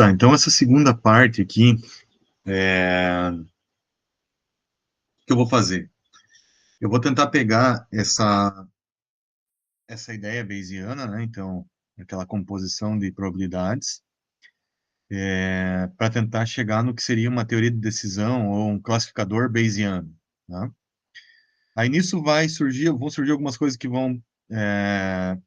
Tá, então essa segunda parte aqui, o que eu vou fazer? Eu vou tentar pegar essa ideia bayesiana, né? Então, aquela composição de probabilidades, para tentar chegar no que seria uma teoria de decisão ou um classificador bayesiano, tá? Aí nisso vão surgir algumas coisas que vão estar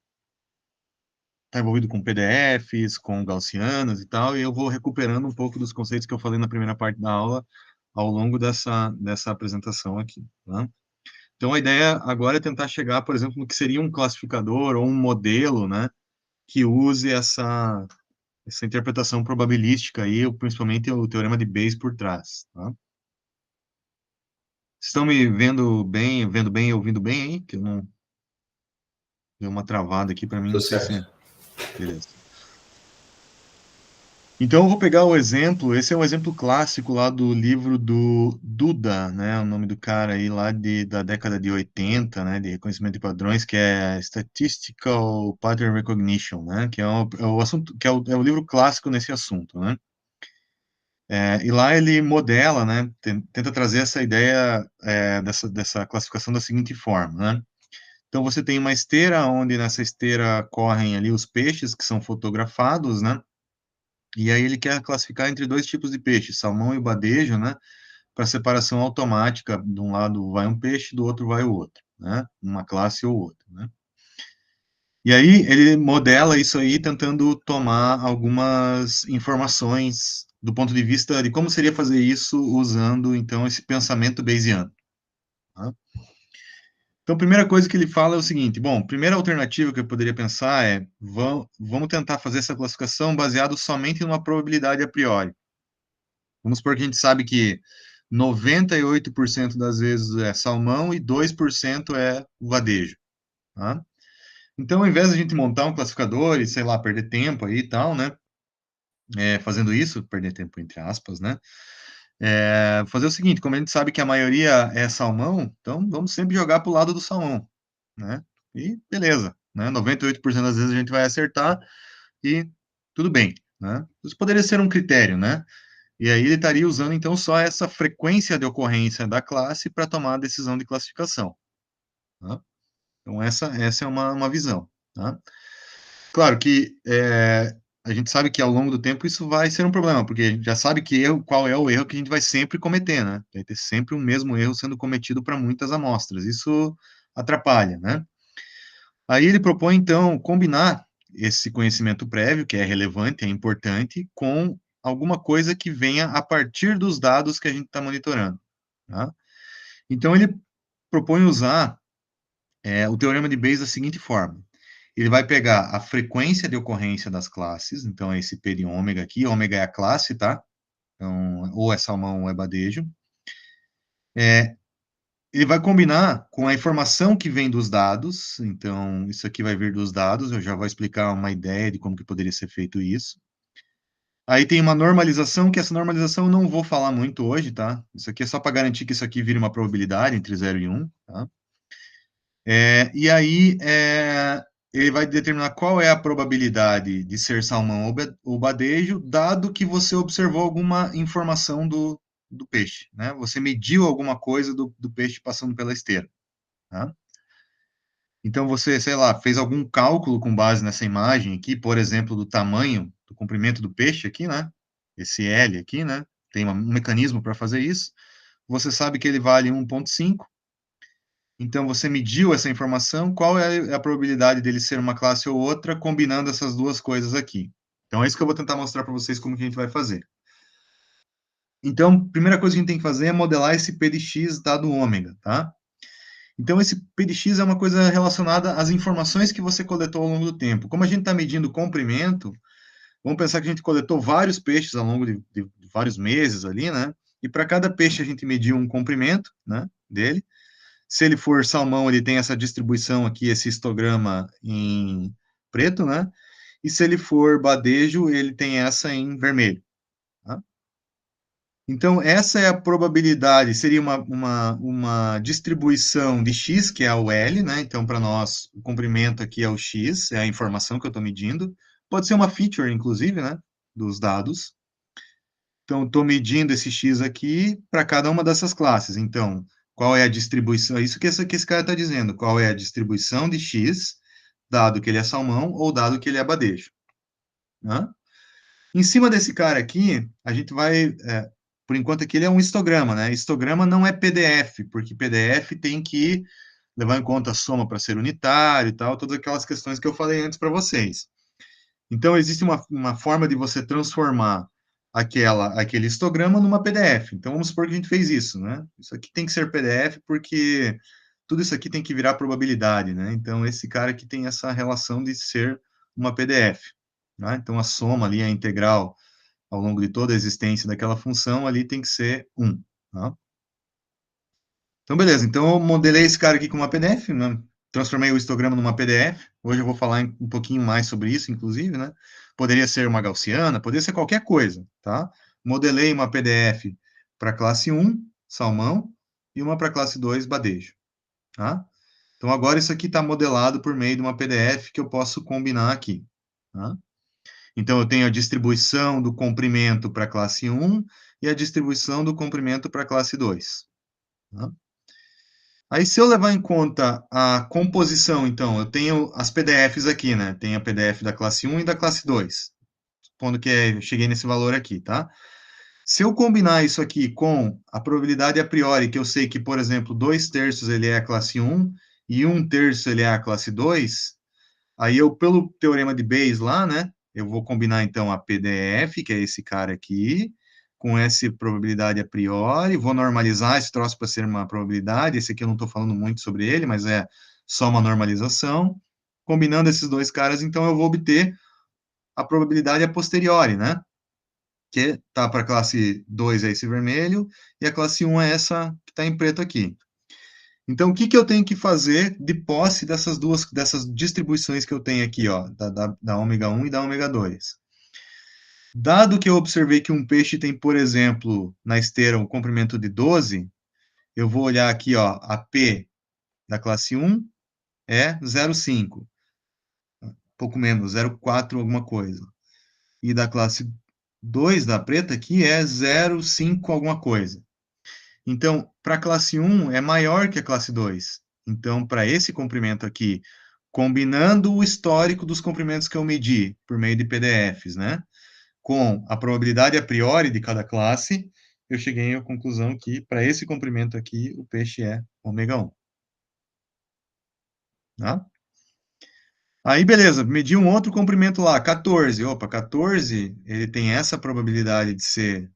envolvido com PDFs, com gaussianas e tal, e eu vou recuperando um pouco dos conceitos que eu falei na primeira parte da aula ao longo dessa apresentação aqui, tá? Então, a ideia agora é tentar chegar, por exemplo, no que seria um classificador ou um modelo, né, que use essa interpretação probabilística aí, principalmente o teorema de Bayes por trás, tá? Estão me vendo bem e ouvindo bem aí? Que eu não deu uma travada aqui para mim, não Tudo sei certo. se... Beleza. Então, eu vou pegar o exemplo, esse é um exemplo clássico lá do livro do Duda, né, o nome do cara aí lá da década de 80, né, de reconhecimento de padrões, que é Statistical Pattern Recognition, né, que é o assunto, que é o livro clássico nesse assunto, né. E lá ele modela, né, tenta trazer essa ideia dessa classificação da seguinte forma, né. Então, você tem uma esteira, onde nessa esteira correm ali os peixes que são fotografados, né, e aí ele quer classificar entre dois tipos de peixe, salmão e badejo, né, para separação automática, de um lado vai um peixe, do outro vai o outro, né, uma classe ou outra, né. E aí ele modela isso aí tentando tomar algumas informações do ponto de vista de como seria fazer isso usando, então, esse pensamento bayesiano, tá. Então, a primeira coisa que ele fala é o seguinte: bom, primeira alternativa que eu poderia pensar é, vamos tentar fazer essa classificação baseado somente numa probabilidade a priori. Vamos supor que a gente sabe que 98% das vezes é salmão e 2% é vadejo, tá? Então, ao invés de a gente montar um classificador e, sei lá, perder tempo aí e tal, né? Fazendo isso, perder tempo entre aspas, né? Fazer o seguinte, como a gente sabe que a maioria é salmão, então vamos sempre jogar para o lado do salmão, né? E beleza, né? 98% das vezes a gente vai acertar e tudo bem, né? Isso poderia ser um critério, né? E aí ele estaria usando, então, só essa frequência de ocorrência da classe para tomar a decisão de classificação, tá? Então, essa é uma visão, tá? Claro que a gente sabe que ao longo do tempo isso vai ser um problema, porque a gente já sabe qual é o erro que a gente vai sempre cometer, né? Vai ter sempre o mesmo erro sendo cometido para muitas amostras. Isso atrapalha, né? Aí ele propõe, então, combinar esse conhecimento prévio, que é relevante, é importante, com alguma coisa que venha a partir dos dados que a gente está monitorando, tá? Então, ele propõe usar o teorema de Bayes da seguinte forma: ele vai pegar a frequência de ocorrência das classes, então é esse P de ômega aqui, ômega é a classe, tá? Então, ou é salmão ou é badejo. Ele vai combinar com a informação que vem dos dados, então isso aqui vai vir dos dados, eu já vou explicar uma ideia de como que poderia ser feito isso. Aí tem uma normalização, que essa normalização eu não vou falar muito hoje, tá? Isso aqui é só para garantir que isso aqui vire uma probabilidade entre 0 e 1, tá? E aí ele vai determinar qual é a probabilidade de ser salmão ou badejo, dado que você observou alguma informação do peixe, né? Você mediu alguma coisa do peixe passando pela esteira, tá? Então você, sei lá, fez algum cálculo com base nessa imagem aqui, por exemplo, do tamanho, do comprimento do peixe aqui, né? Esse L aqui, né? Tem um mecanismo para fazer isso. Você sabe que ele vale 1,5. Então você mediu essa informação, qual é a probabilidade dele ser uma classe ou outra, combinando essas duas coisas aqui. Então é isso que eu vou tentar mostrar para vocês como que a gente vai fazer. Então, a primeira coisa que a gente tem que fazer é modelar esse P de x dado ômega, tá? Então, esse P de x é uma coisa relacionada às informações que você coletou ao longo do tempo. Como a gente está medindo comprimento, vamos pensar que a gente coletou vários peixes ao longo de vários meses ali, né? E para cada peixe a gente mediu um comprimento, né, dele. Se ele for salmão, ele tem essa distribuição aqui, esse histograma em preto, né? E se ele for badejo, ele tem essa em vermelho, tá? Então, essa é a probabilidade, seria uma distribuição de x, que é o L, né? Então, para nós, o comprimento aqui é o x, é a informação que eu estou medindo. Pode ser uma feature, inclusive, né? dos dados. Então, estou medindo esse x aqui para cada uma dessas classes. Então, qual é a distribuição? É isso que esse cara está dizendo. Qual é a distribuição de x, dado que ele é salmão ou dado que ele é badejo. Né? Em cima desse cara aqui, a gente vai, por enquanto aqui ele é um histograma, né? Histograma não é PDF, porque PDF tem que levar em conta a soma para ser unitário e tal, todas aquelas questões que eu falei antes para vocês. Então, existe uma forma de você transformar aquele histograma numa PDF. Então, vamos supor que a gente fez isso, né? Isso aqui tem que ser PDF porque tudo isso aqui tem que virar probabilidade, né? Então, esse cara aqui tem essa relação de ser uma PDF. Né? Então, a soma ali, a integral ao longo de toda a existência daquela função ali tem que ser 1. Tá? Então, beleza. Então, eu modelei esse cara aqui com uma PDF, né? Transformei o histograma numa PDF. Hoje eu vou falar um pouquinho mais sobre isso, inclusive, né? Poderia ser uma gaussiana, poderia ser qualquer coisa, tá? Modelei uma PDF para classe 1, salmão, e uma para classe 2, badejo, tá? Então, agora isso aqui está modelado por meio de uma PDF que eu posso combinar aqui, tá? Então, eu tenho a distribuição do comprimento para a classe 1 e a distribuição do comprimento para a classe 2. Tá? Aí, se eu levar em conta a composição, então, eu tenho as PDFs aqui, né? Tem a PDF da classe 1 e da classe 2, supondo que eu cheguei nesse valor aqui, tá? Se eu combinar isso aqui com a probabilidade a priori, que eu sei que, por exemplo, 2/3 ele é a classe 1 e 1/3 ele é a classe 2, aí eu, pelo teorema de Bayes lá, né, eu vou combinar então a PDF, que é esse cara aqui, com essa probabilidade a priori, vou normalizar esse troço para ser uma probabilidade, esse aqui eu não estou falando muito sobre ele, mas é só uma normalização. Combinando esses dois caras, então eu vou obter a probabilidade a posteriori, né? Que tá para a classe 2 é esse vermelho, e a classe 1 é essa que está em preto aqui. Então, o que, que eu tenho que fazer de posse dessas distribuições que eu tenho aqui, ó, da ômega 1 e da ômega 2? Dado que eu observei que um peixe tem, por exemplo, na esteira um comprimento de 12, eu vou olhar aqui, ó, a P da classe 1 é 0,5, pouco menos, 0,4 alguma coisa. E da classe 2, da preta aqui, é 0,5 alguma coisa. Então, para a classe 1 é maior que a classe 2. Então, para esse comprimento aqui, combinando o histórico dos comprimentos que eu medi por meio de PDFs, né, com a probabilidade a priori de cada classe, eu cheguei à conclusão que para esse comprimento aqui, o peixe é ômega 1. Tá? Aí, beleza, medi um outro comprimento lá, 14. Opa, 14, ele tem essa probabilidade de ser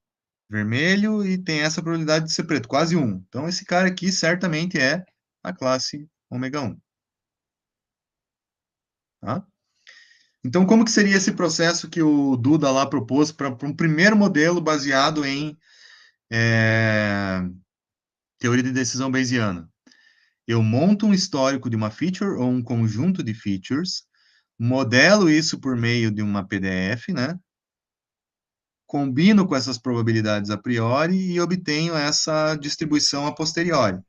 vermelho e tem essa probabilidade de ser preto, quase 1. Então, esse cara aqui certamente é a classe ômega 1. Tá? Então, como que seria esse processo que o Duda lá propôs para um primeiro modelo baseado em teoria de decisão bayesiana? Eu monto um histórico de uma feature ou um conjunto de features, modelo isso por meio de uma PDF, né? Combino com essas probabilidades a priori e obtenho essa distribuição a posteriori.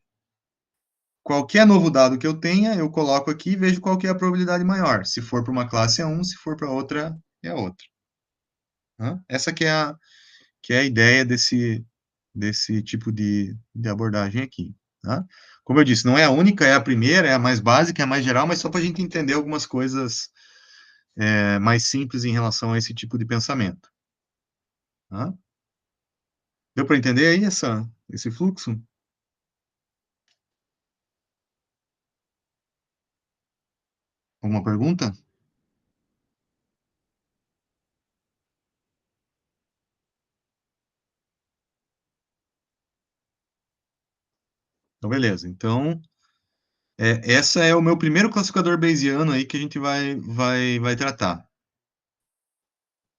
Qualquer novo dado que eu tenha, eu coloco aqui e vejo qual que é a probabilidade maior. Se for para uma classe é 1, se for para outra, é outra. Tá? Essa que é a ideia desse tipo de abordagem aqui. Tá? Como eu disse, não é a única, é a primeira, é a mais básica, é a mais geral, mas só para a gente entender algumas coisas mais simples em relação a esse tipo de pensamento. Tá? Deu para entender aí esse fluxo? Alguma pergunta? Então, beleza. Então, essa é o meu primeiro classificador bayesiano aí que a gente vai tratar.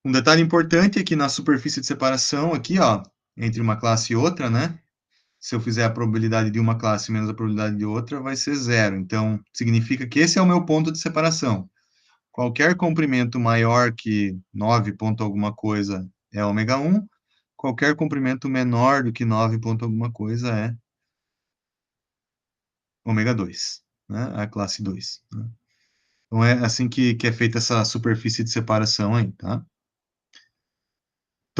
Um detalhe importante é que na superfície de separação aqui, ó, entre uma classe e outra, né? Se eu fizer a probabilidade de uma classe menos a probabilidade de outra, vai ser zero. Então, significa que esse é o meu ponto de separação. Qualquer comprimento maior que 9 ponto alguma coisa é ômega 1, qualquer comprimento menor do que 9 ponto alguma coisa é ômega 2, né? A classe 2. Né? Então, é assim que é feita essa superfície de separação aí, tá?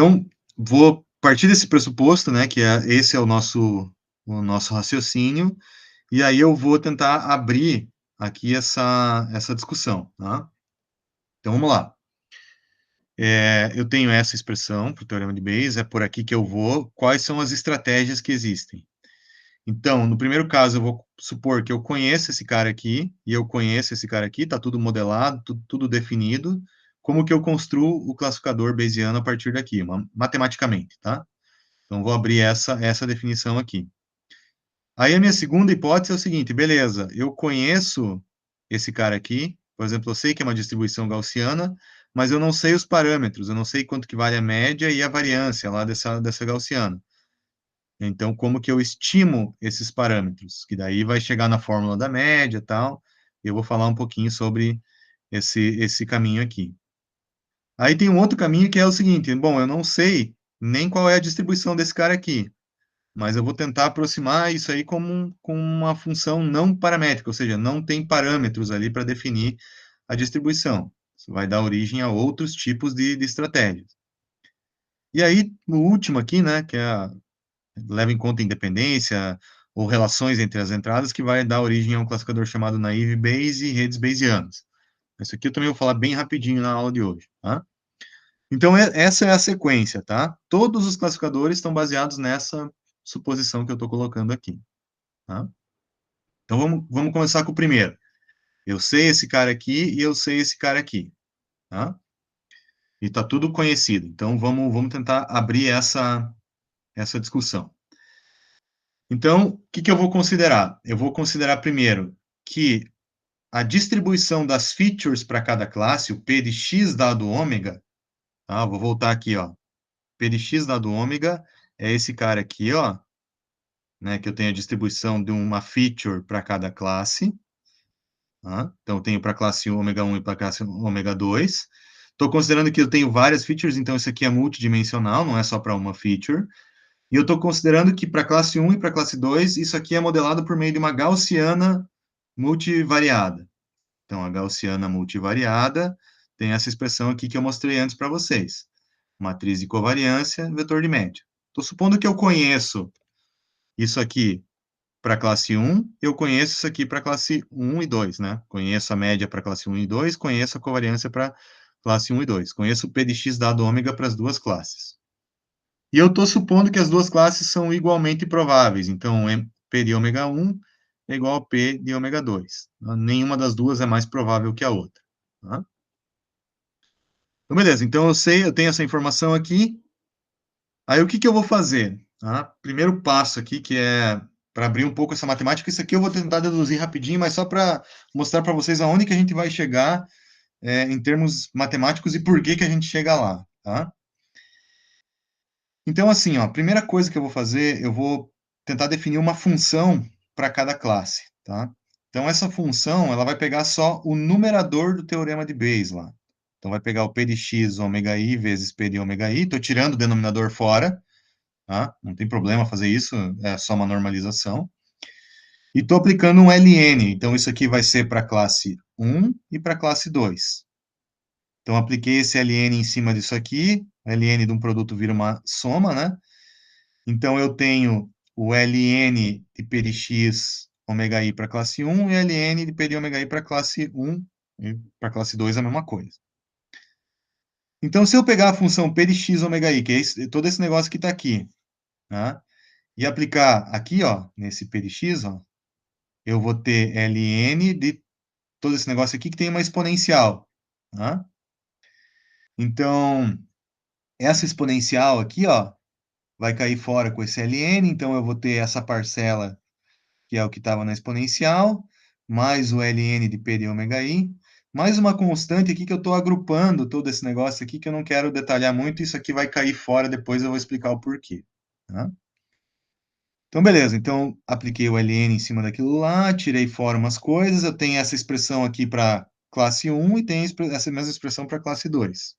Então, vou partir desse pressuposto, né, que esse é o nosso raciocínio, e aí eu vou tentar abrir aqui essa discussão, tá? Então, vamos lá. Eu tenho essa expressão para o teorema de Bayes, é por aqui que eu vou. Quais são as estratégias que existem? Então, no primeiro caso, eu vou supor que eu conheço esse cara aqui, e eu conheço esse cara aqui, está tudo modelado, tudo definido. Como que eu construo o classificador Bayesiano a partir daqui, matematicamente, tá? Então, vou abrir essa definição aqui. Aí, a minha segunda hipótese é o seguinte, beleza, eu conheço esse cara aqui, por exemplo, eu sei que é uma distribuição gaussiana, mas eu não sei os parâmetros, eu não sei quanto que vale a média e a variância lá dessa gaussiana. Então, como que eu estimo esses parâmetros? Que daí vai chegar na fórmula da média e tal. Eu vou falar um pouquinho sobre esse caminho aqui. Aí tem um outro caminho que é o seguinte: bom, eu não sei nem qual é a distribuição desse cara aqui, mas eu vou tentar aproximar isso aí com uma função não paramétrica, ou seja, não tem parâmetros ali para definir a distribuição. Isso vai dar origem a outros tipos de estratégias. E aí, o último aqui, né, que leva em conta independência ou relações entre as entradas, que vai dar origem a um classificador chamado Naive Bayes e redes Bayesianas. Isso aqui eu também vou falar bem rapidinho na aula de hoje, tá? Então, essa é a sequência, tá? Todos os classificadores estão baseados nessa suposição que eu estou colocando aqui, tá? Então, vamos começar com o primeiro. Eu sei esse cara aqui e eu sei esse cara aqui, tá? E está tudo conhecido. Então, vamos tentar abrir essa discussão. Então, o que eu vou considerar? Eu vou considerar primeiro que a distribuição das features para cada classe, o P de x dado ômega, tá? Vou voltar aqui, ó. P de x dado ômega é esse cara aqui, ó, né, que eu tenho a distribuição de uma feature para cada classe, tá? Então, eu tenho para a classe ômega 1 e para a classe ômega 2. Estou considerando que eu tenho várias features, então isso aqui é multidimensional, não é só para uma feature. E eu estou considerando que para a classe 1 e para a classe 2, isso aqui é modelado por meio de uma gaussiana multivariada. Então, a gaussiana multivariada tem essa expressão aqui que eu mostrei antes para vocês. Matriz de covariância, vetor de média. Estou supondo que eu conheço isso aqui para a classe 1, eu conheço isso aqui para a classe 1 e 2, né? Conheço a média para a classe 1 e 2, conheço a covariância para classe 1 e 2. Conheço o P de x dado ômega para as duas classes. E eu estou supondo que as duas classes são igualmente prováveis. Então, P de ômega 1 é igual a P de ômega 2. Nenhuma das duas é mais provável que a outra. Tá? Então, beleza. Então, eu tenho essa informação aqui. Aí, o que eu vou fazer? Tá? Primeiro passo aqui, que é para abrir um pouco essa matemática. Isso aqui eu vou tentar deduzir rapidinho, mas só para mostrar para vocês aonde que a gente vai chegar em termos matemáticos e por que a gente chega lá. Tá? Então, assim, ó, a primeira coisa que eu vou fazer, eu vou tentar definir uma função para cada classe, tá? Então, essa função, ela vai pegar só o numerador do teorema de Bayes lá. Então, vai pegar o P de x ômega i vezes P de ômega i, estou tirando o denominador fora, tá? Não tem problema fazer isso, é só uma normalização. E estou aplicando um ln, então isso aqui vai ser para a classe 1 e para a classe 2. Então, apliquei esse ln em cima disso aqui, ln de um produto vira uma soma, né? Então, eu tenho o ln de P de x ômega i para a classe 1 e ln de P de ômega i para a classe 1 e para a classe 2 é a mesma coisa. Então, se eu pegar a função P de x ômega i, que é todo esse negócio que está aqui, tá? E aplicar aqui, ó, nesse P de x, ó, eu vou ter ln de todo esse negócio aqui que tem uma exponencial, tá? Então, essa exponencial aqui, ó, vai cair fora com esse ln, então eu vou ter essa parcela que é o que estava na exponencial, mais o ln de P de ômega i, mais uma constante aqui que eu estou agrupando todo esse negócio aqui, que eu não quero detalhar muito, isso aqui vai cair fora, depois eu vou explicar o porquê. Tá? Então, beleza. Então, apliquei o ln em cima daquilo lá, tirei fora umas coisas, eu tenho essa expressão aqui para classe 1 e tenho essa mesma expressão para classe 2.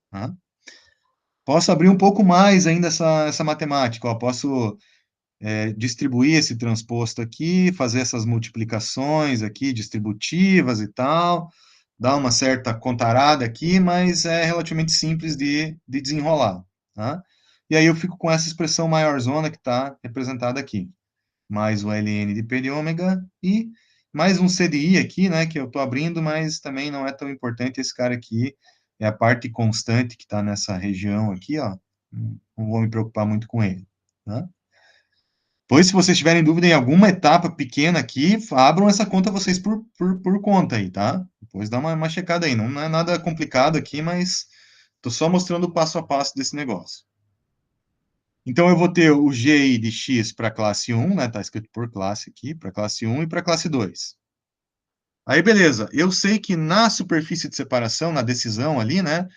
Tá? Posso abrir um pouco mais ainda essa matemática, ó, posso distribuir esse transposto aqui, fazer essas multiplicações aqui, distributivas e tal, dar uma certa contarada aqui, mas é relativamente simples de desenrolar. tá? E aí eu fico com essa expressão maiorzona que está representada aqui, mais o ln de P de ômega e mais um C de I aqui, né, que eu estou abrindo, mas também não é tão importante. Esse cara aqui é a parte constante que está nessa região aqui, ó. Não vou me preocupar muito com ele, tá? Pois, se vocês tiverem dúvida em alguma etapa pequena aqui, abram essa conta vocês por conta aí, tá? Depois dá uma checada aí. Não é nada complicado aqui, mas estou só mostrando o passo a passo desse negócio. Então, eu vou ter o GI de X para classe 1, né? Está escrito por classe aqui, para classe 1 e para classe 2. Aí, beleza. Eu sei que na superfície de separação, na decisão ali, né?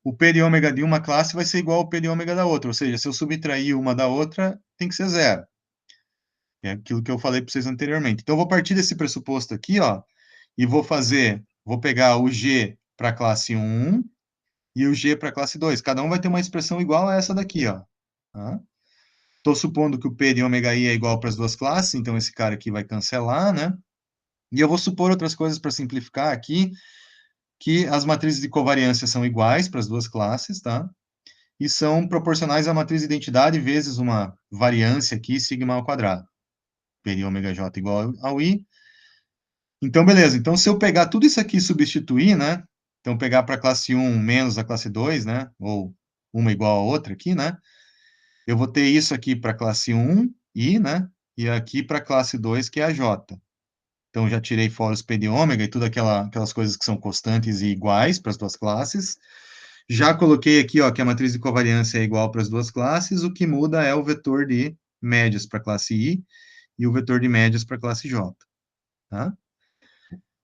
O P de ômega de uma classe vai ser igual ao P de ômega da outra. Ou seja, se eu subtrair uma da outra, tem que ser zero. É aquilo que eu falei para vocês anteriormente. Então, eu vou partir desse pressuposto aqui, ó, e vou pegar o G para a classe 1 e o G para a classe 2. Cada um vai ter uma expressão igual a essa daqui, ó. Tá? Estou supondo que o P de ômega I é igual para as duas classes, então esse cara aqui vai cancelar, né? E eu vou supor outras coisas para simplificar aqui, que as matrizes de covariância são iguais para as duas classes, tá? E são proporcionais à matriz de identidade vezes uma variância aqui, sigma ao quadrado. P de ômega J igual ao I. Então, beleza. Então, se eu pegar tudo isso aqui e substituir, né? Então, pegar para a classe 1 menos a classe 2, né? Ou uma igual a outra aqui, né? Eu vou ter isso aqui para a classe 1, I, né? E aqui para a classe 2, que é a J. Então, já tirei fora os P de ômega e tudo aquelas coisas que são constantes e iguais para as duas classes. Já coloquei aqui, ó, que a matriz de covariância é igual para as duas classes, o que muda é o vetor de médias para a classe I e o vetor de médias para a classe J, tá?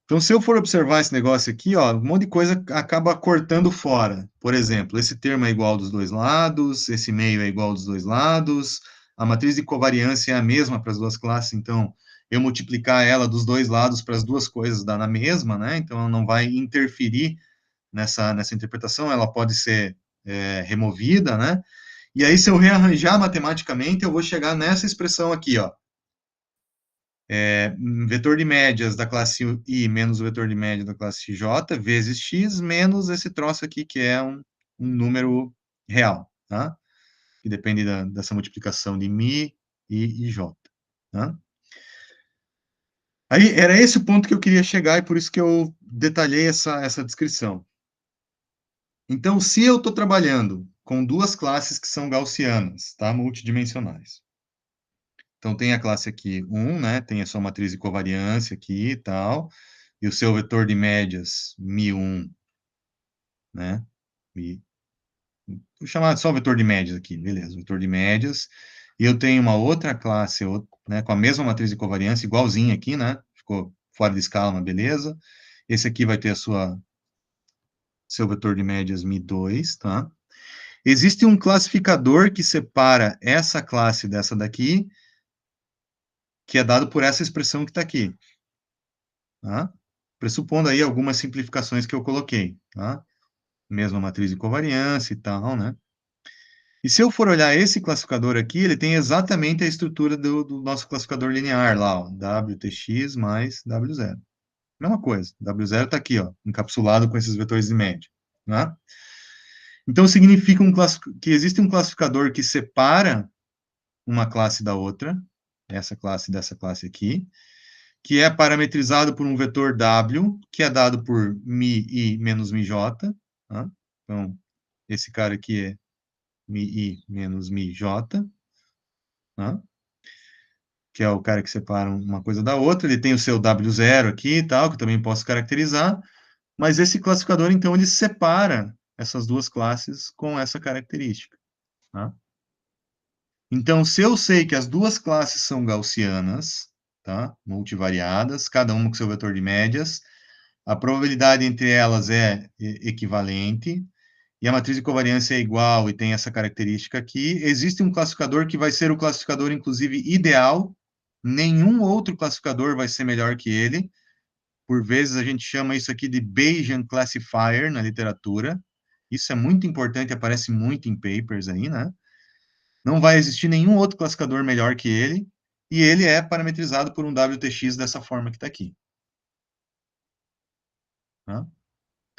Então, se eu for observar esse negócio aqui, ó, um monte de coisa acaba cortando fora. Por exemplo, esse termo é igual dos dois lados, esse meio é igual dos dois lados, a matriz de covariância é a mesma para as duas classes, então eu multiplicar ela dos dois lados para as duas coisas dá na mesma, né? Então, ela não vai interferir nessa interpretação, ela pode ser removida, né? E aí, se eu rearranjar matematicamente, eu vou chegar nessa expressão aqui, ó. Vetor de médias da classe I menos o vetor de média da classe J vezes X menos esse troço aqui, que é um número real, tá? Que depende dessa multiplicação de Mi e J, tá? Aí, era esse o ponto que eu queria chegar e por isso que eu detalhei essa descrição. Então, se eu estou trabalhando com duas classes que são gaussianas, tá? Multidimensionais. Então, tem a classe aqui 1, né? Tem a sua matriz de covariância aqui e tal, e o seu vetor de médias, Mi1, né? Mi, vou chamar só o vetor de médias aqui, beleza, vetor de médias. E eu tenho uma outra classe, né, com a mesma matriz de covariância, igualzinha aqui, né? Ficou fora de escala, mas beleza. Esse aqui vai ter seu vetor de médias Mi2, tá? Existe um classificador que separa essa classe dessa daqui, que é dado por essa expressão que está aqui, tá? Pressupondo aí algumas simplificações que eu coloquei, tá? Mesma matriz de covariância e tal, né? E se eu for olhar esse classificador aqui, ele tem exatamente a estrutura do nosso classificador linear lá, ó, WTX mais W0. Mesma coisa, W0 está aqui, ó, encapsulado com esses vetores de média, né? Então, significa que existe um classificador que separa uma classe da outra, essa classe dessa classe aqui, que é parametrizado por um vetor W, que é dado por mi menos mi j. Tá? Então, esse cara aqui é mi menos mi j, tá? Que é o cara que separa uma coisa da outra. Ele tem o seu W0 aqui e tal, que eu também posso caracterizar, mas esse classificador, então, ele separa essas duas classes com essa característica. Tá? Então, se eu sei que as duas classes são gaussianas, tá? Multivariadas, cada uma com seu vetor de médias, a probabilidade entre elas é equivalente, e a matriz de covariância é igual e tem essa característica aqui, existe um classificador que vai ser o classificador, inclusive, ideal, nenhum outro classificador vai ser melhor que ele, por vezes a gente chama isso aqui de Bayesian Classifier na literatura, isso é muito importante, aparece muito em papers aí, né? Não vai existir nenhum outro classificador melhor que ele, e ele é parametrizado por um WTX dessa forma que está aqui. Tá?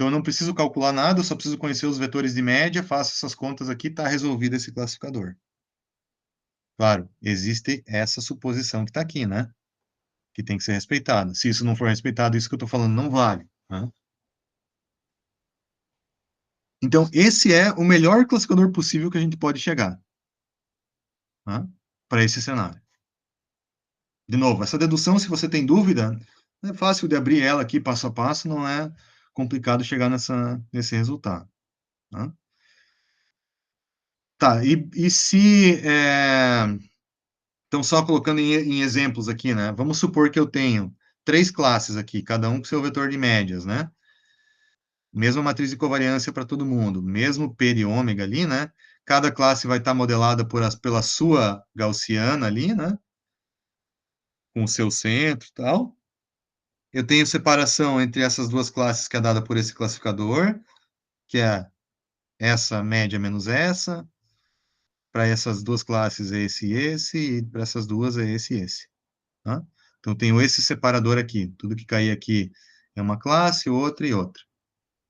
Então, eu não preciso calcular nada, eu só preciso conhecer os vetores de média, faço essas contas aqui, está resolvido esse classificador. Claro, existe essa suposição que está aqui, né? Que tem que ser respeitada. Se isso não for respeitado, isso que eu estou falando não vale, né? Então, esse é o melhor classificador possível que a gente pode chegar, né? Para esse cenário. De novo, essa dedução, se você tem dúvida, é fácil de abrir ela aqui passo a passo, não é complicado chegar nesse resultado, né? Tá, e se... então, só colocando em exemplos aqui, né? Vamos supor que eu tenho três classes aqui, cada um com seu vetor de médias, né? Mesma matriz de covariância para todo mundo, mesmo P de ômega ali, né? Cada classe vai estar modelada pela sua gaussiana ali, né? Com o seu centro e tal. Eu tenho separação entre essas duas classes que é dada por esse classificador, que é essa média menos essa. Para essas duas classes é esse e esse, e para essas duas é esse e esse. Tá? Então, eu tenho esse separador aqui. Tudo que cair aqui é uma classe, outra e outra.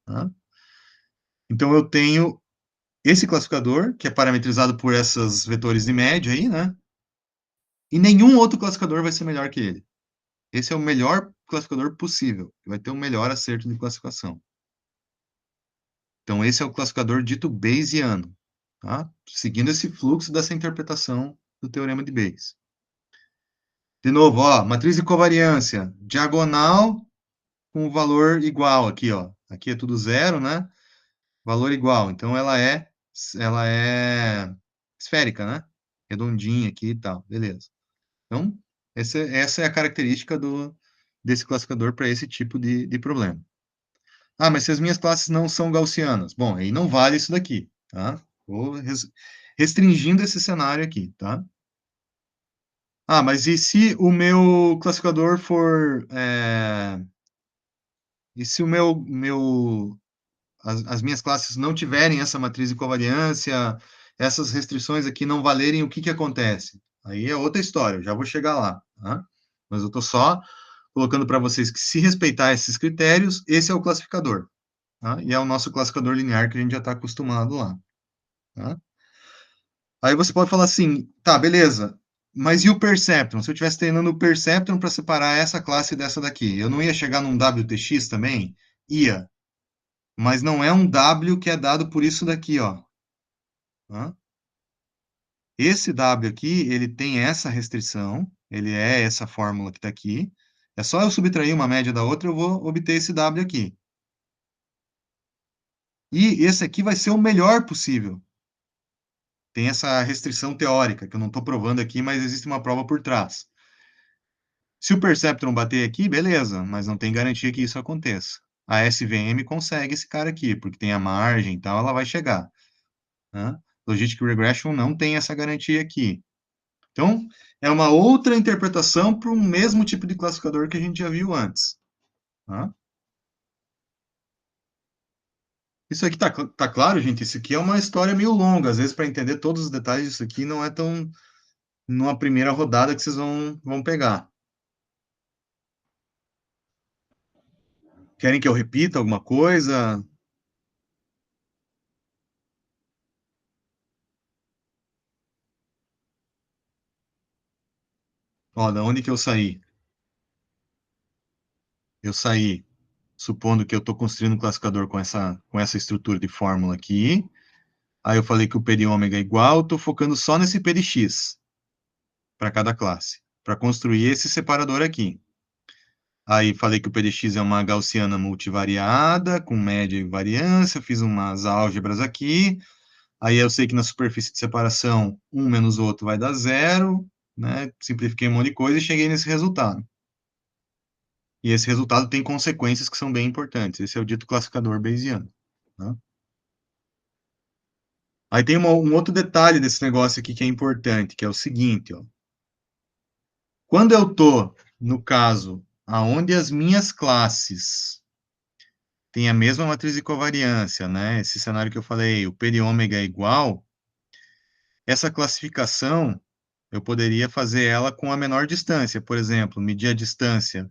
Tá? Então, eu tenho esse classificador, que é parametrizado por esses vetores de média aí, né? E nenhum outro classificador vai ser melhor que ele. Esse é o melhor classificador possível, que vai ter o melhor acerto de classificação. Então, esse é o classificador dito Bayesiano, tá? Seguindo esse fluxo dessa interpretação do teorema de Bayes. De novo, ó, matriz de covariância, diagonal com o valor igual aqui, ó. Aqui é tudo zero, né? Valor igual. Então, ela é esférica, né? Redondinha aqui e tal, beleza. Então, essa é a característica desse classificador para esse tipo de problema. Ah, mas se as minhas classes não são gaussianas? Bom, aí não vale isso daqui, tá? Vou restringindo esse cenário aqui, tá? Ah, mas e se o meu classificador for... e se as minhas classes não tiverem essa matriz de covariância, essas restrições aqui não valerem, o que que acontece? Aí é outra história, eu já vou chegar lá, tá? Mas eu estou só colocando para vocês que se respeitar esses critérios, esse é o classificador, tá? E é o nosso classificador linear que a gente já está acostumado lá, tá? Aí você pode falar assim, tá, beleza, mas e o perceptron? Se eu estivesse treinando o perceptron para separar essa classe dessa daqui, eu não ia chegar num WTX também? Ia, mas não é um W que é dado por isso daqui, ó. Tá? Esse W aqui, ele tem essa restrição, ele é essa fórmula que está aqui. É só eu subtrair uma média da outra, eu vou obter esse W aqui. E esse aqui vai ser o melhor possível. Tem essa restrição teórica, que eu não estou provando aqui, mas existe uma prova por trás. Se o Perceptron bater aqui, beleza, mas não tem garantia que isso aconteça. A SVM consegue esse cara aqui, porque tem a margem e tal, ela vai chegar. Né? Logistic Regression não tem essa garantia aqui. Então, é uma outra interpretação para o mesmo tipo de classificador que a gente já viu antes. Tá? Isso aqui tá claro, gente? Isso aqui é uma história meio longa. Às vezes, para entender todos os detalhes disso aqui, não é tão numa primeira rodada que vocês vão pegar. Querem que eu repita alguma coisa? Ó, da onde que eu saí? Eu saí supondo que eu estou construindo um classificador com essa estrutura de fórmula aqui. Aí eu falei que o P de ômega é igual, estou focando só nesse P de x para cada classe, para construir esse separador aqui. Aí falei que o P de x é uma gaussiana multivariada, com média e variância, fiz umas álgebras aqui. Aí eu sei que na superfície de separação, um menos o outro vai dar zero, né? Simplifiquei um monte de coisa e cheguei nesse resultado. E esse resultado tem consequências que são bem importantes. Esse é o dito classificador Bayesiano. Né? Aí tem um outro detalhe desse negócio aqui que é importante, que é o seguinte, ó. Quando eu estou, no caso, aonde as minhas classes têm a mesma matriz de covariância, né? Esse cenário que eu falei, o P de ômega é igual, essa classificação eu poderia fazer ela com a menor distância, por exemplo, medir a distância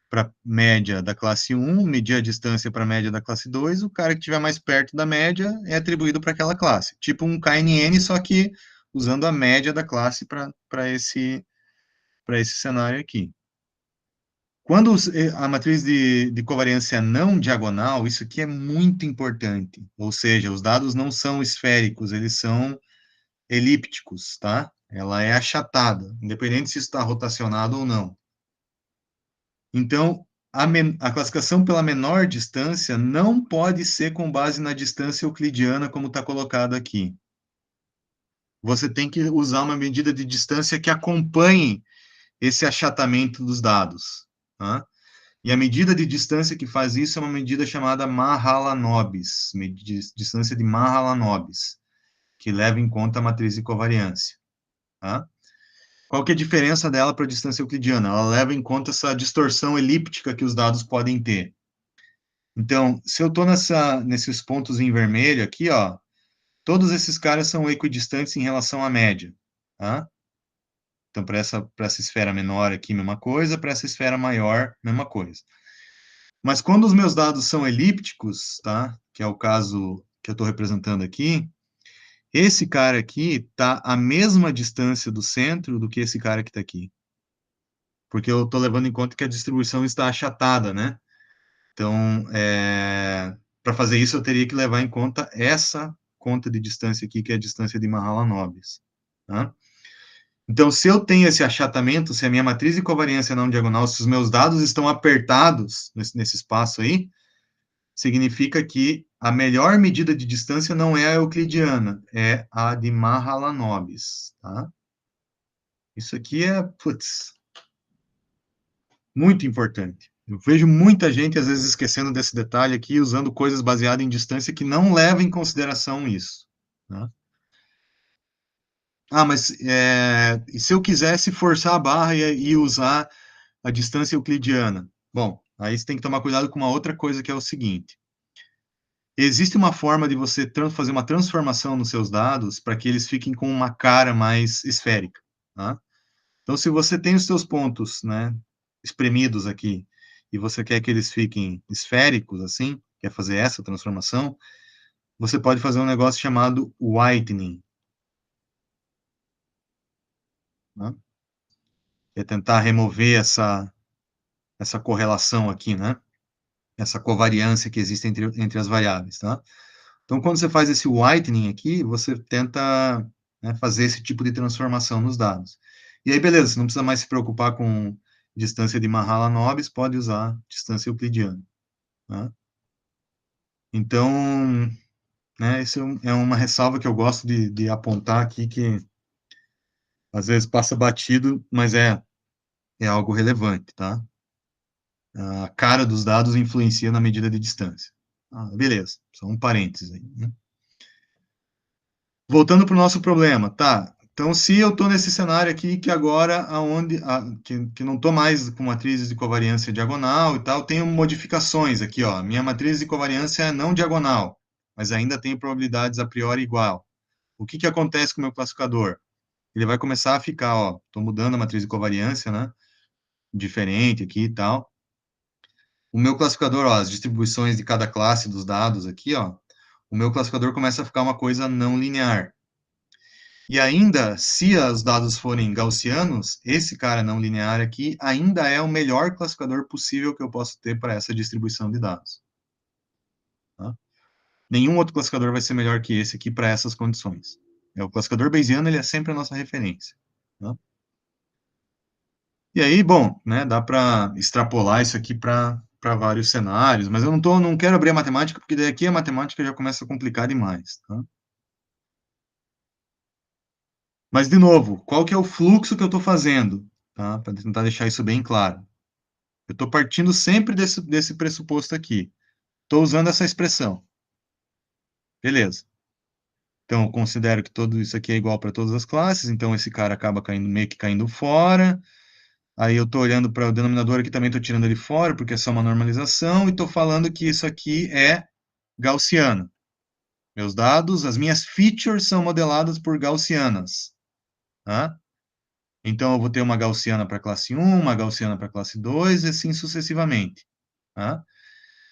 para média da classe 1, medir a distância para a média da classe 2, o cara que estiver mais perto da média é atribuído para aquela classe. Tipo um KNN, só que usando a média da classe para esse cenário aqui. Quando a matriz de covariância não diagonal, isso aqui é muito importante. Ou seja, os dados não são esféricos, eles são elípticos, tá? Ela é achatada, independente se está rotacionado ou não. Então, a classificação pela menor distância não pode ser com base na distância euclidiana, como está colocado aqui. Você tem que usar uma medida de distância que acompanhe esse achatamento dos dados. Tá? E a medida de distância que faz isso é uma medida chamada Mahalanobis, distância de Mahalanobis, que leva em conta a matriz de covariância. Tá? Qual que é a diferença dela para a distância euclidiana? Ela leva em conta essa distorção elíptica que os dados podem ter. Então, se eu estou nesses pontos em vermelho aqui, ó, todos esses caras são equidistantes em relação à média. Tá? Então, para essa esfera menor aqui, mesma coisa, para essa esfera maior, mesma coisa. Mas quando os meus dados são elípticos, tá? Que é o caso que eu estou representando aqui, esse cara aqui está à mesma distância do centro do que esse cara que está aqui. Porque eu estou levando em conta que a distribuição está achatada, né? Então, para fazer isso, eu teria que levar em conta essa conta de distância aqui, que é a distância de Mahalanobis. Tá? Então, se eu tenho esse achatamento, se a minha matriz de covariância não diagonal, se os meus dados estão apertados nesse espaço aí, significa que a melhor medida de distância não é a euclidiana, é a de Mahalanobis. Tá? Isso aqui é, putz, muito importante. Eu vejo muita gente, às vezes, esquecendo desse detalhe aqui, usando coisas baseadas em distância que não levam em consideração isso. Né? Ah, mas e se eu quisesse forçar a barra e usar a distância euclidiana? Bom, aí você tem que tomar cuidado com uma outra coisa que é o seguinte. Existe uma forma de você fazer uma transformação nos seus dados para que eles fiquem com uma cara mais esférica. Tá? Então, se você tem os seus pontos, né, espremidos aqui, e você quer que eles fiquem esféricos, assim, quer fazer essa transformação, você pode fazer um negócio chamado whitening. Né? Que é tentar remover essa correlação aqui, né? Essa covariância que existe entre as variáveis, tá? Então, quando você faz esse whitening aqui, você tenta, né, fazer esse tipo de transformação nos dados. E aí, beleza, você não precisa mais se preocupar com distância de Mahalanobis, pode usar distância euclidiana. Tá? Então, né, isso é uma ressalva que eu gosto de apontar aqui, que às vezes passa batido, mas é algo relevante, tá? A cara dos dados influencia na medida de distância. Ah, beleza, só um parênteses aí, né? Voltando para o nosso problema, tá? Então, se eu estou nesse cenário aqui, que agora, que não estou mais com matrizes de covariância diagonal e tal, tenho modificações aqui, ó. Minha matriz de covariância é não diagonal, mas ainda tem probabilidades a priori igual. O que acontece com o meu classificador? Ele vai começar a ficar, ó, estou mudando a matriz de covariância, né? Diferente aqui e tal. O meu classificador, ó, as distribuições de cada classe dos dados aqui, ó, o meu classificador começa a ficar uma coisa não linear. E ainda, se os dados forem gaussianos, esse cara não linear aqui ainda é o melhor classificador possível que eu posso ter para essa distribuição de dados. Tá? Nenhum outro classificador vai ser melhor que esse aqui para essas condições. O classificador Bayesiano, ele é sempre a nossa referência. Tá? E aí, bom, né, dá para extrapolar isso aqui para vários cenários, mas eu não quero abrir a matemática, porque daqui a matemática já começa a complicar demais. Tá? Mas, de novo, qual que é o fluxo que eu estou fazendo? Tá? Para tentar deixar isso bem claro. Eu estou partindo sempre desse pressuposto aqui. Estou usando essa expressão. Beleza. Então, eu considero que tudo isso aqui é igual para todas as classes, então esse cara acaba meio que caindo fora. Aí eu estou olhando para o denominador aqui, também estou tirando ele fora, porque é só uma normalização, e estou falando que isso aqui é gaussiano. Meus dados, as minhas features são modeladas por gaussianas. Tá? Então, eu vou ter uma gaussiana para classe 1, uma gaussiana para classe 2, e assim sucessivamente. Tá?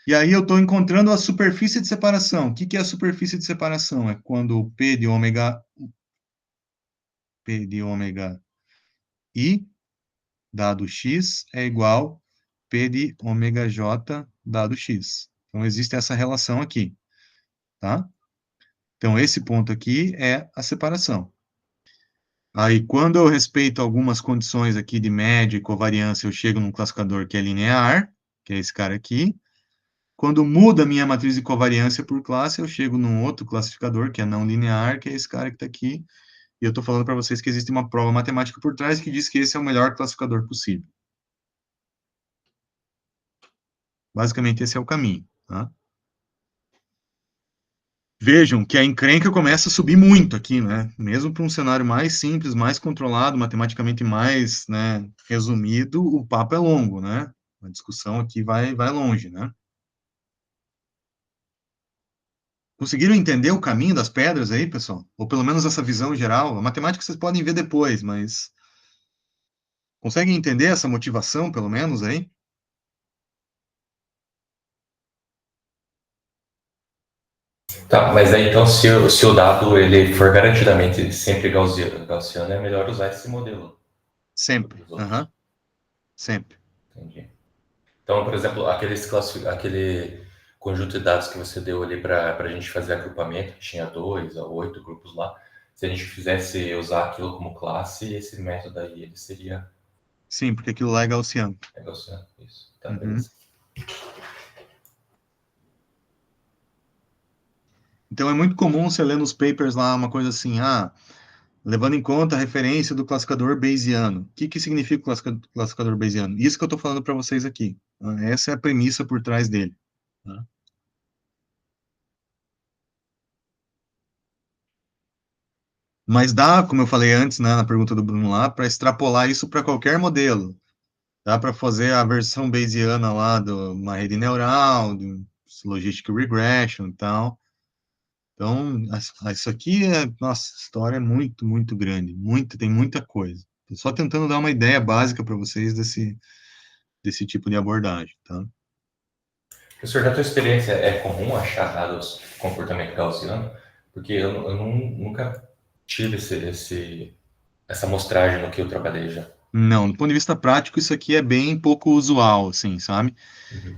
E aí eu estou encontrando a superfície de separação. O que que é a superfície de separação? É quando P de ômega I dado x é igual P de ômega j dado x. Então, existe essa relação aqui, tá? Então, esse ponto aqui é a separação. Aí, quando eu respeito algumas condições aqui de média e covariância, eu chego num classificador que é linear, que é esse cara aqui. Quando muda a minha matriz de covariância por classe, eu chego num outro classificador, que é não linear, que é esse cara que está aqui. E eu estou falando para vocês que existe uma prova matemática por trás que diz que esse é o melhor classificador possível. Basicamente, esse é o caminho, tá? Vejam que a encrenca começa a subir muito aqui, né? Mesmo para um cenário mais simples, mais controlado, matematicamente mais, né, resumido, o papo é longo, né? A discussão aqui vai longe, né? Conseguiram entender o caminho das pedras aí, pessoal? Ou pelo menos essa visão geral? A matemática vocês podem ver depois, mas conseguem entender essa motivação, pelo menos, aí? Tá, mas aí então se o dado ele for garantidamente sempre gaussiano, é melhor usar esse modelo do que Sempre. os Aham, outros. sempre. Entendi. Então, por exemplo, aquele conjunto de dados que você deu ali para a gente fazer agrupamento, que tinha 2 a 8 grupos lá, se a gente fizesse usar aquilo como classe, esse método aí ele seria Sim, porque aquilo lá é gaussiano. gaussiano. Isso, tá, Uhum. beleza. Então é muito comum você ler nos papers lá uma coisa assim, levando em conta a referência do classificador Bayesiano. O que que significa o classificador Bayesiano? Isso que eu estou falando para vocês aqui. Tá? Essa é a premissa por trás dele. Tá? Mas dá, como eu falei antes, né, na pergunta do Bruno lá, para extrapolar isso para qualquer modelo. Dá para fazer a versão bayesiana lá de uma rede neural, do logistic regression e tal. Então, isso aqui é, nossa, a história é muito, muito grande, tem muita coisa. Tô só tentando dar uma ideia básica para vocês desse tipo de abordagem, tá? Professor, da tua experiência, é comum achar dados de comportamento gaussiano? Porque eu nunca tive essa amostragem no que eu trabalhei já. Não, do ponto de vista prático, isso aqui é bem pouco usual, assim, sabe? Uhum.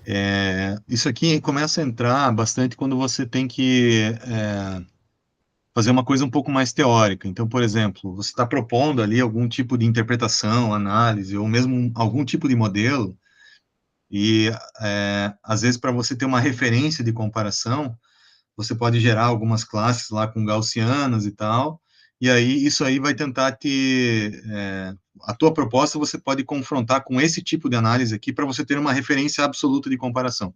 Isso aqui começa a entrar bastante quando você tem que fazer uma coisa um pouco mais teórica. Então, por exemplo, você está propondo ali algum tipo de interpretação, análise, ou mesmo algum tipo de modelo, e às vezes para você ter uma referência de comparação, você pode gerar algumas classes lá com gaussianas e tal, e aí isso aí vai tentar a tua proposta você pode confrontar com esse tipo de análise aqui para você ter uma referência absoluta de comparação.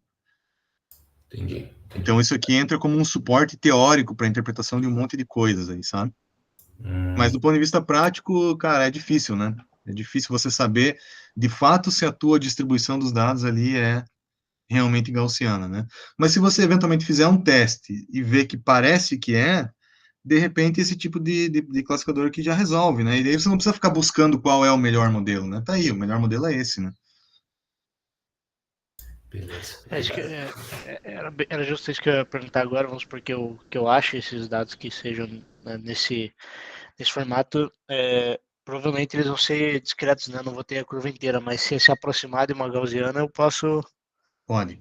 Entendi, Então entendi. isso aqui entra como um suporte teórico para a interpretação de um monte de coisas aí, sabe? Mas do ponto de vista prático, cara, é difícil, né? É difícil você saber de fato se a tua distribuição dos dados ali é realmente gaussiana, né? Mas se você eventualmente fizer um teste e ver que parece que é, de repente esse tipo de classificador aqui já resolve, né? E aí você não precisa ficar buscando qual é o melhor modelo, né? Tá aí, o melhor modelo é esse, né? Beleza, Acho que beleza. era justo isso que eu ia perguntar agora, vamos supor que eu ache esses dados que sejam, né, nesse formato, provavelmente eles vão ser discretos, né? Não vou ter a curva inteira, mas se aproximar de uma gaussiana, eu posso. Pode.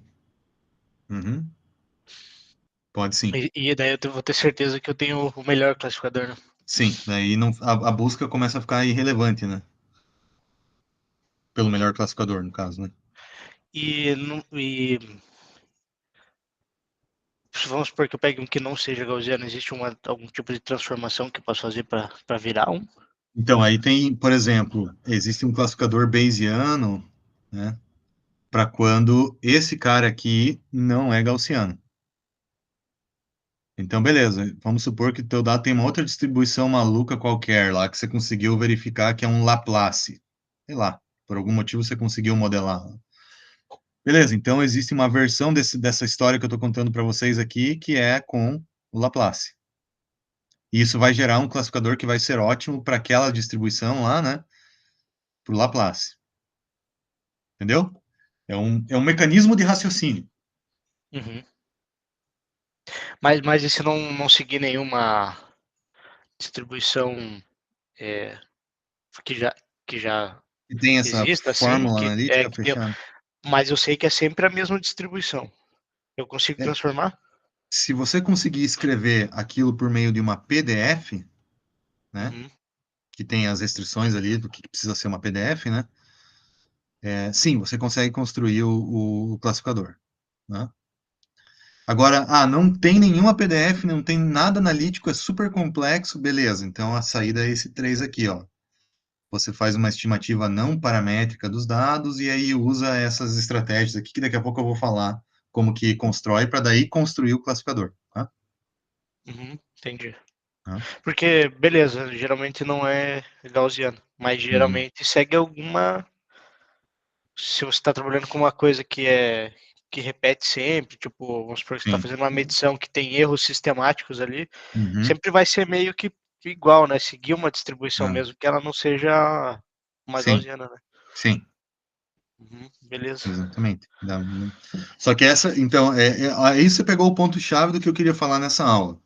Uhum. Pode sim. E daí vou ter certeza que eu tenho o melhor classificador, né? Sim, daí não, a busca começa a ficar irrelevante, né? Pelo melhor classificador, no caso, né? E vamos supor que eu pegue um que não seja gaussiano, existe algum tipo de transformação que eu posso fazer para virar um? Então, aí tem, por exemplo, existe um classificador Bayesiano, né? Para quando esse cara aqui não é gaussiano. Então, beleza. Vamos supor que o teu dado tem uma outra distribuição maluca qualquer lá, que você conseguiu verificar que é um Laplace. Sei lá, por algum motivo você conseguiu modelar. Beleza, então existe uma versão dessa história que eu estou contando para vocês aqui, que é com o Laplace. E isso vai gerar um classificador que vai ser ótimo para aquela distribuição lá, né? para o Laplace. Entendeu? É um mecanismo de raciocínio. Uhum. Mas e se não seguir nenhuma distribuição é, que já que já E tem essa exista, assim, fórmula analítica fechada. mas eu sei que é sempre a mesma distribuição. Eu consigo É, transformar? se você conseguir escrever aquilo por meio de uma PDF, né, Uhum. que tem as restrições ali do que precisa ser uma PDF, né, sim, você consegue construir o classificador, né? Agora, não tem nenhuma PDF, não tem nada analítico, é super complexo, beleza. Então a saída é esse 3 aqui, ó. Você faz uma estimativa não paramétrica dos dados e aí usa essas estratégias aqui, que daqui a pouco eu vou falar como que constrói, para daí construir o classificador, tá? Uhum, entendi. Tá? Porque, beleza, geralmente não é gaussiano, mas Uhum. geralmente segue alguma. Se você está trabalhando com uma coisa que repete sempre, tipo, vamos supor que você está Sim. fazendo uma medição que tem erros sistemáticos ali, Uhum. sempre vai ser meio que igual, né? Seguir uma distribuição Ah, mesmo que ela não seja uma sim, gaussiana, né? sim, Uhum, beleza. exatamente. Só que então, aí você pegou o ponto-chave do que eu queria falar nessa aula.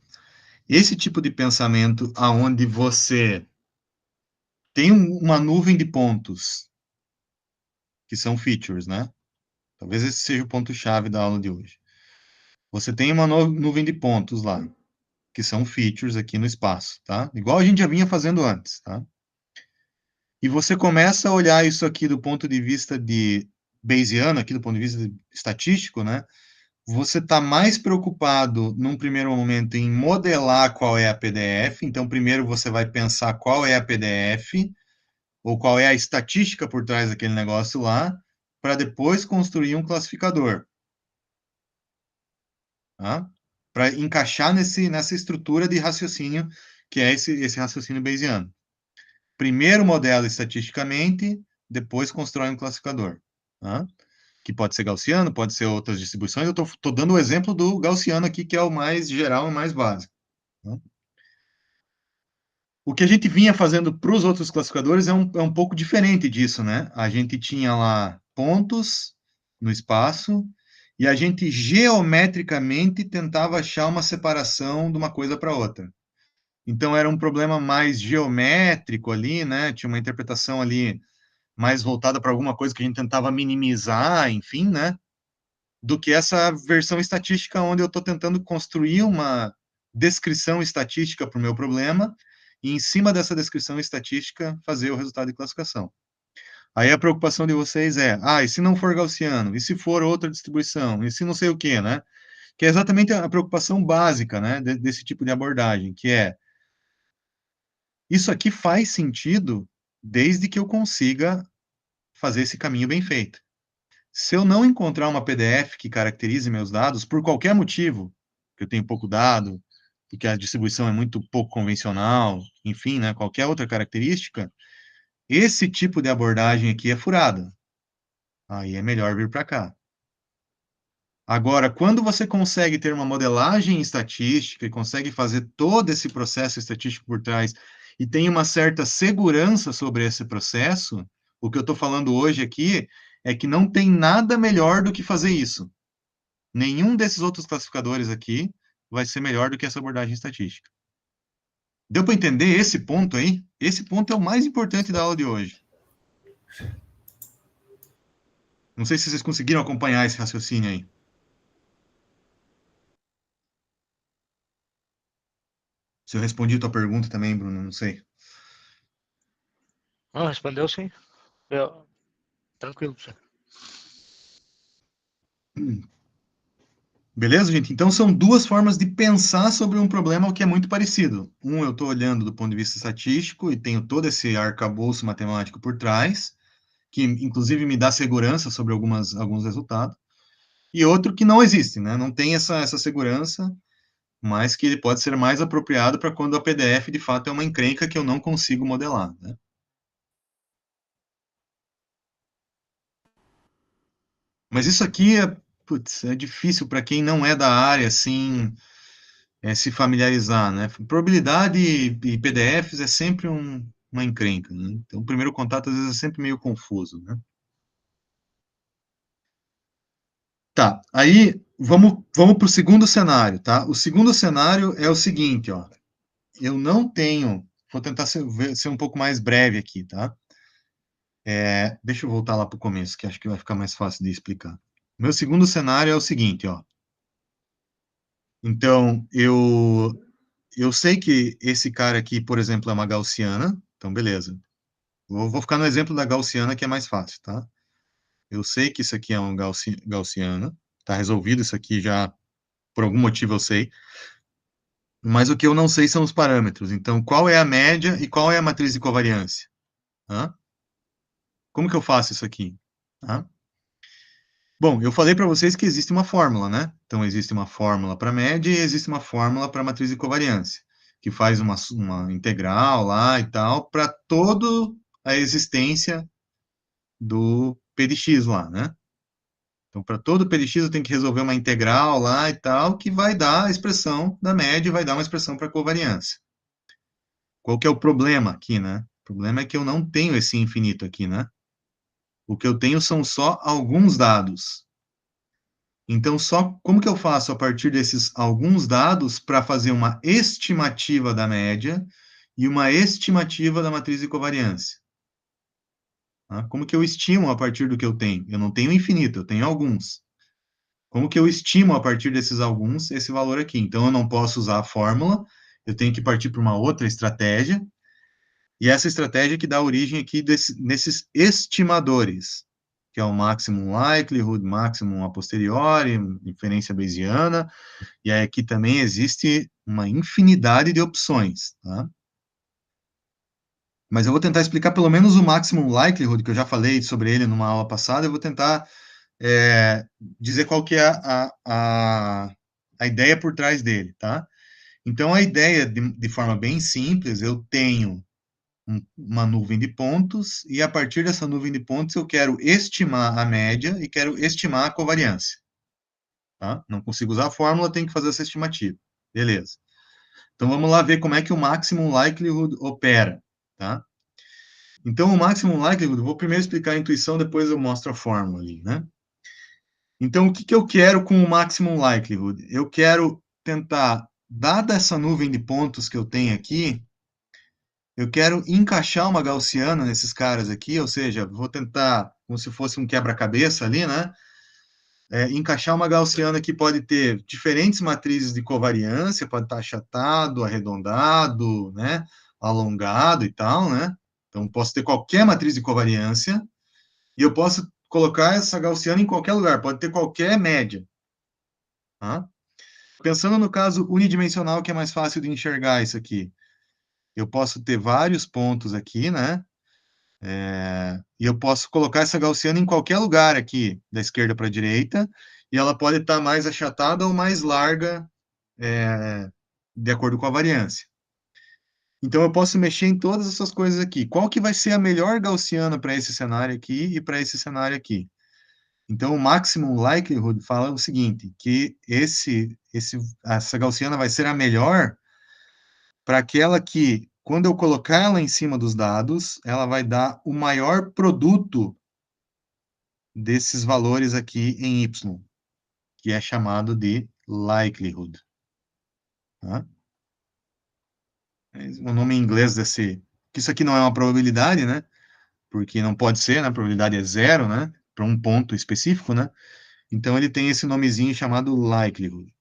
Esse tipo de pensamento aonde você tem uma nuvem de pontos, que são features, né? Talvez esse seja o ponto-chave da aula de hoje. Você tem uma nuvem de pontos lá, que são features aqui no espaço, tá? Igual a gente já vinha fazendo antes, tá? E você começa a olhar isso aqui do ponto de vista de Bayesiano, aqui do ponto de vista estatístico, né? Você está mais preocupado, num primeiro momento, em modelar qual é a PDF. Então, primeiro você vai pensar qual é a PDF, ou qual é a estatística por trás daquele negócio lá, para depois construir um classificador, tá? Para encaixar nessa estrutura de raciocínio que é esse raciocínio bayesiano. Primeiro modela estatisticamente, depois constrói um classificador, tá? Que pode ser gaussiano, pode ser outras distribuições. Eu estou dando o exemplo do gaussiano aqui, que é o mais geral e mais básico, tá? O que a gente vinha fazendo para os outros classificadores é um pouco diferente disso, né? A gente tinha lá pontos no espaço e a gente geometricamente tentava achar uma separação de uma coisa para outra. Então era um problema mais geométrico ali, né? Tinha uma interpretação ali mais voltada para alguma coisa que a gente tentava minimizar, enfim, né? Do que essa versão estatística onde eu estou tentando construir uma descrição estatística para o meu problema e, em cima dessa descrição estatística, fazer o resultado de classificação. Aí a preocupação de vocês e se não for gaussiano? E se for outra distribuição? E se não sei o quê, né? Que é exatamente a preocupação básica, né, desse tipo de abordagem, que é, isso aqui faz sentido desde que eu consiga fazer esse caminho bem feito. Se eu não encontrar uma PDF que caracterize meus dados, por qualquer motivo, que eu tenho pouco dado, e que a distribuição é muito pouco convencional, enfim, né, qualquer outra característica, esse tipo de abordagem aqui é furada. Aí é melhor vir para cá. Agora, quando você consegue ter uma modelagem estatística e consegue fazer todo esse processo estatístico por trás e tem uma certa segurança sobre esse processo, o que eu estou falando hoje aqui é que não tem nada melhor do que fazer isso. Nenhum desses outros classificadores aqui vai ser melhor do que essa abordagem estatística. Deu para entender esse ponto aí? Esse ponto é o mais importante da aula de hoje. Não sei se vocês conseguiram acompanhar esse raciocínio aí. Se eu respondi a tua pergunta também, Bruno, não sei. Não, respondeu sim. Tranquilo, senhor. Beleza, gente? Então são duas formas de pensar sobre um problema que é muito parecido. Um, eu estou olhando do ponto de vista estatístico e tenho todo esse arcabouço matemático por trás, que inclusive me dá segurança sobre alguns resultados. E outro que não existe, né? Não tem essa segurança, mas que ele pode ser mais apropriado para quando a PDF de fato é uma encrenca que eu não consigo modelar, né? Mas isso aqui é difícil para quem não é da área, assim, se familiarizar, né? Probabilidade e PDFs é sempre uma encrenca, né? Então, o primeiro contato, às vezes, é sempre meio confuso, né? Tá, aí vamos para o segundo cenário, tá? O segundo cenário é o seguinte, ó. Eu não tenho... Vou tentar ser um pouco mais breve aqui, tá? Deixa eu voltar lá para o começo, que acho que vai ficar mais fácil de explicar. Meu segundo cenário é o seguinte, ó. Então, eu sei que esse cara aqui, por exemplo, é uma gaussiana. Então, beleza. Vou ficar no exemplo da gaussiana, que é mais fácil, tá? Eu sei que isso aqui é um gaussiana. Tá resolvido isso aqui já, por algum motivo eu sei. Mas o que eu não sei são os parâmetros. Então, qual é a média e qual é a matriz de covariância? Hã? Como que eu faço isso aqui? Tá? Bom, eu falei para vocês que existe uma fórmula, né? Então, existe uma fórmula para média e existe uma fórmula para matriz de covariância, que faz uma integral lá e tal, para toda a existência do P de x lá, né? Então, para todo P de x, eu tenho que resolver uma integral lá e tal, que vai dar a expressão da média e vai dar uma expressão para a covariância. Qual que é o problema aqui, né? O problema é que eu não tenho esse infinito aqui, né? O que eu tenho são só alguns dados. Então, só como que eu faço a partir desses alguns dados para fazer uma estimativa da média e uma estimativa da matriz de covariância? Tá? Como que eu estimo a partir do que eu tenho? Eu não tenho infinito, eu tenho alguns. Como que eu estimo a partir desses alguns esse valor aqui? Então, eu não posso usar a fórmula, eu tenho que partir para uma outra estratégia, e essa estratégia que dá origem aqui nesses estimadores, que é o maximum likelihood, maximum a posteriori, inferência bayesiana, e aí aqui também existe uma infinidade de opções, tá? Mas eu vou tentar explicar pelo menos o maximum likelihood, que eu já falei sobre ele numa aula passada, eu vou tentar dizer qual que é a ideia por trás dele, tá? Então, a ideia, de forma bem simples, eu tenho uma nuvem de pontos, e a partir dessa nuvem de pontos eu quero estimar a média e quero estimar a covariância. Tá? Não consigo usar a fórmula, tenho que fazer essa estimativa. Beleza. Então vamos lá ver como é que o maximum likelihood opera. Tá? Então o maximum likelihood, vou primeiro explicar a intuição, depois eu mostro a fórmula ali. Né? Então o que, que eu quero com o maximum likelihood? Eu quero tentar, dada essa nuvem de pontos que eu tenho aqui, eu quero encaixar uma gaussiana nesses caras aqui, ou seja, vou tentar, como se fosse um quebra-cabeça ali, né? Encaixar uma gaussiana que pode ter diferentes matrizes de covariância, pode estar achatado, arredondado, né? Alongado e tal, né? Então, posso ter qualquer matriz de covariância e eu posso colocar essa gaussiana em qualquer lugar, pode ter qualquer média. Tá? Pensando no caso unidimensional, que é mais fácil de enxergar isso aqui. Eu posso ter vários pontos aqui, né? E eu posso colocar essa gaussiana em qualquer lugar aqui, da esquerda para a direita, e ela pode estar mais achatada ou mais larga, de acordo com a variância. Então, eu posso mexer em todas essas coisas aqui. Qual que vai ser a melhor gaussiana para esse cenário aqui e para esse cenário aqui? Então, o maximum likelihood fala o seguinte, que essa gaussiana vai ser a melhor para aquela que, quando eu colocar ela em cima dos dados, ela vai dar o maior produto desses valores aqui em y, que é chamado de likelihood. Tá? O nome em inglês desse... que isso aqui não é uma probabilidade, né? Porque não pode ser, né? A probabilidade é zero, né? Para um ponto específico, né? Então ele tem esse nomezinho chamado likelihood.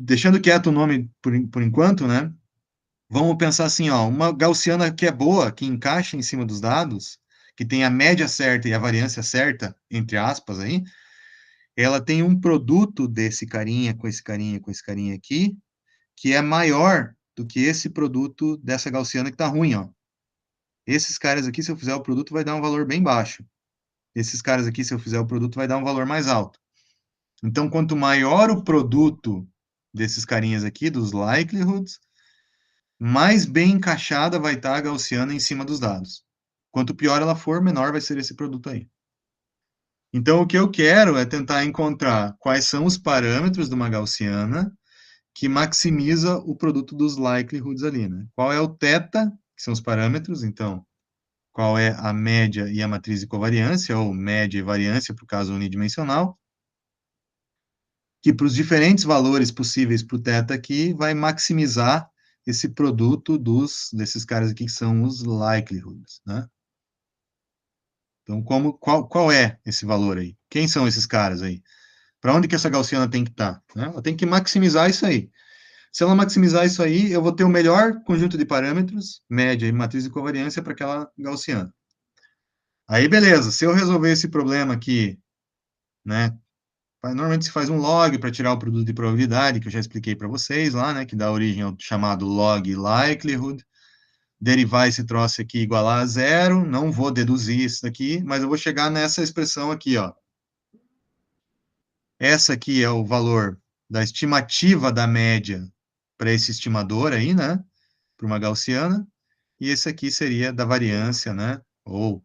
Deixando quieto o nome por enquanto, né? Vamos pensar assim, ó, uma gaussiana que é boa, que encaixa em cima dos dados, que tem a média certa e a variância certa, entre aspas, aí, ela tem um produto desse carinha com esse carinha com esse carinha aqui, que é maior do que esse produto dessa gaussiana que está ruim, ó. Esses caras aqui, se eu fizer o produto, vai dar um valor bem baixo. Esses caras aqui, se eu fizer o produto, vai dar um valor mais alto. Então, quanto maior o produto desses carinhas aqui, dos likelihoods, mais bem encaixada vai estar a gaussiana em cima dos dados. Quanto pior ela for, menor vai ser esse produto aí. Então, o que eu quero é tentar encontrar quais são os parâmetros de uma gaussiana que maximiza o produto dos likelihoods ali, né? Qual é o θ, que são os parâmetros, então, qual é a média e a matriz de covariância, ou média e variância, para o caso unidimensional, que para os diferentes valores possíveis para o θ aqui, vai maximizar esse produto desses caras aqui, que são os likelihoods, né? Então, qual é esse valor aí? Quem são esses caras aí? Para onde que essa gaussiana tem que estar? Né? Ela tem que maximizar isso aí. Se ela maximizar isso aí, eu vou ter o melhor conjunto de parâmetros, média e matriz de covariância para aquela gaussiana. Aí, beleza. Se eu resolver esse problema aqui, né? Normalmente se faz um log para tirar o produto de probabilidade, que eu já expliquei para vocês lá, né? Que dá origem ao chamado log likelihood. Derivar esse troço aqui igualar a zero. Não vou deduzir isso daqui, mas eu vou chegar nessa expressão aqui, ó. Essa aqui é o valor da estimativa da média para esse estimador aí, né? Para uma gaussiana. E esse aqui seria da variância, né? Ou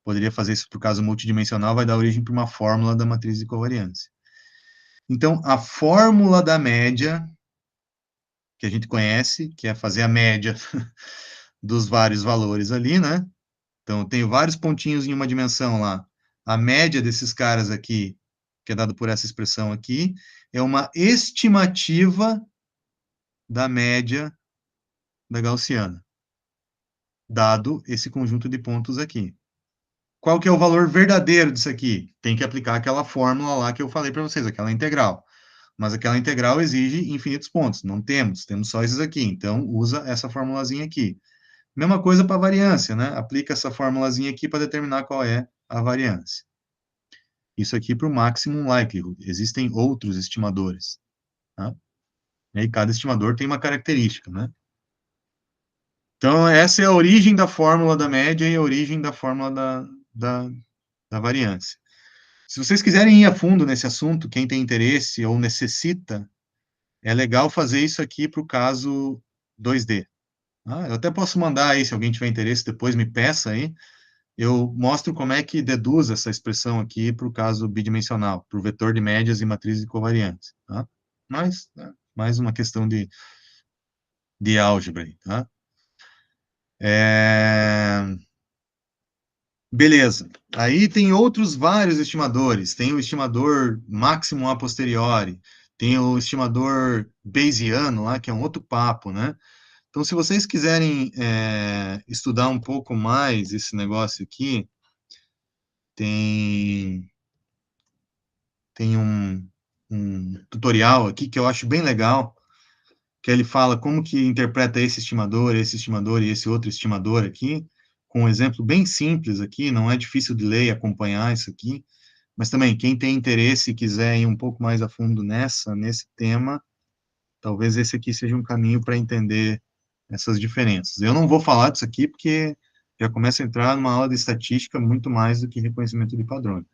poderia fazer isso para o caso multidimensional, vai dar origem para uma fórmula da matriz de covariância. Então, a fórmula da média, que a gente conhece, que é fazer a média dos vários valores ali, né? Então, eu tenho vários pontinhos em uma dimensão lá. A média desses caras aqui, que é dado por essa expressão aqui, é uma estimativa da média da gaussiana, dado esse conjunto de pontos aqui. Qual que é o valor verdadeiro disso aqui? Tem que aplicar aquela fórmula lá que eu falei para vocês, aquela integral. Mas aquela integral exige infinitos pontos. Não temos só esses aqui. Então, usa essa formulazinha aqui. Mesma coisa para variância, né? Aplica essa formulazinha aqui para determinar qual é a variância. Isso aqui para o maximum likelihood. Existem outros estimadores. Tá? E aí, cada estimador tem uma característica, né? Então, essa é a origem da fórmula da média e a origem da fórmula da variância. Se vocês quiserem ir a fundo nesse assunto, quem tem interesse ou necessita, é legal fazer isso aqui para o caso 2D. Eu até posso mandar aí, se alguém tiver interesse, depois me peça aí. Eu mostro como é que deduz essa expressão aqui para o caso bidimensional, para o vetor de médias e matriz de covariância. Tá? Mas, mais uma questão de álgebra aí, tá? Beleza. Aí tem outros vários estimadores. Tem o estimador máximo a posteriori. Tem o estimador Bayesiano lá, que é um outro papo, né? Então, se vocês quiserem estudar um pouco mais esse negócio aqui, tem um tutorial aqui que eu acho bem legal, que ele fala como que interpreta esse estimador e esse outro estimador aqui, com um exemplo bem simples aqui, não é difícil de ler e acompanhar isso aqui, mas também, quem tem interesse e quiser ir um pouco mais a fundo nesse tema, talvez esse aqui seja um caminho para entender essas diferenças. Eu não vou falar disso aqui porque já começa a entrar numa aula de estatística muito mais do que reconhecimento de padrões.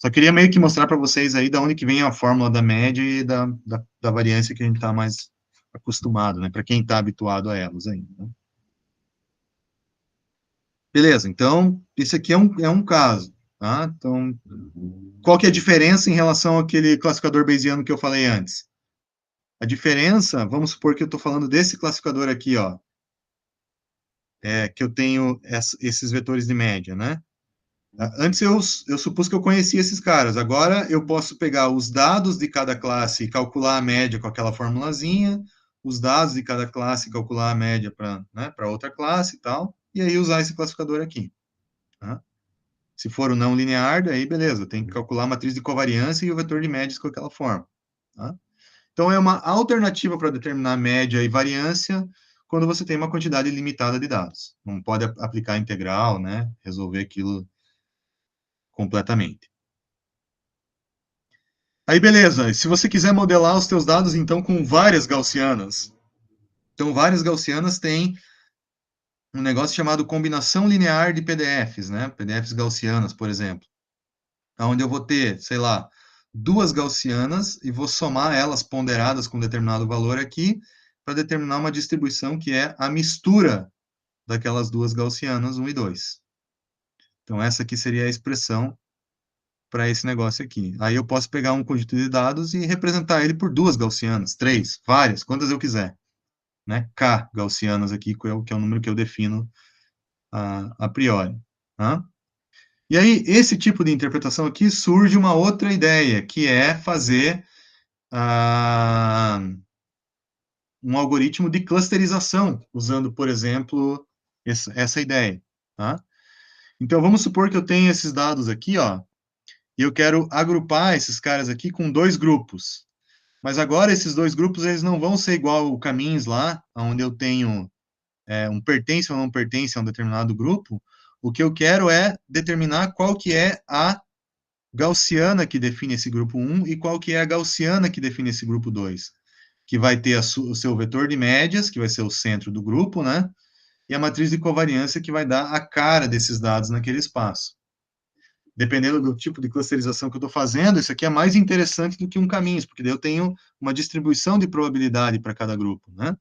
Só queria meio que mostrar para vocês aí da onde que vem a fórmula da média e da variância que a gente está mais acostumado, né? Para quem está habituado a elas ainda. Né? Beleza, então, esse aqui é um caso, tá? Então, qual que é a diferença em relação àquele classificador Bayesiano que eu falei antes? A diferença, vamos supor que eu estou falando desse classificador aqui, ó, que eu tenho esses vetores de média, né? Antes eu supus que eu conhecia esses caras, agora eu posso pegar os dados de cada classe e calcular a média com aquela formulazinha, os dados de cada classe e calcular a média para outra classe e tal, e aí usar esse classificador aqui. Tá? Se for o não linear, daí beleza, tem que calcular a matriz de covariância e o vetor de médias com aquela forma. Tá? Então, é uma alternativa para determinar média e variância quando você tem uma quantidade limitada de dados. Não pode aplicar integral, né? Resolver aquilo completamente. Aí, beleza. Se você quiser modelar os teus dados, então, com várias gaussianas. Então, várias gaussianas têm um negócio chamado combinação linear de PDFs, né? PDFs gaussianas, por exemplo. Onde eu vou ter, sei lá, duas gaussianas e vou somar elas ponderadas com determinado valor aqui para determinar uma distribuição que é a mistura daquelas duas gaussianas 1 e 2. Então, essa aqui seria a expressão para esse negócio aqui. Aí eu posso pegar um conjunto de dados e representar ele por 2 gaussianas, 3, várias, quantas eu quiser, né? K gaussianas aqui, que é o número que eu defino a priori. Tá? E aí, esse tipo de interpretação aqui surge uma outra ideia, que é fazer um algoritmo de clusterização, usando, por exemplo, essa ideia. Tá? Então, vamos supor que eu tenho esses dados aqui, ó, e eu quero agrupar esses caras aqui com 2 grupos. Mas agora esses 2 grupos eles não vão ser igual o caminhos lá, onde eu tenho um pertence ou não pertence a um determinado grupo. O que eu quero é determinar qual que é a gaussiana que define esse grupo 1 e qual que é a gaussiana que define esse grupo 2, que vai ter o seu vetor de médias, que vai ser o centro do grupo, né? E a matriz de covariância que vai dar a cara desses dados naquele espaço. Dependendo do tipo de clusterização que eu estou fazendo, isso aqui é mais interessante do que um caminho, porque daí eu tenho uma distribuição de probabilidade para cada grupo, né?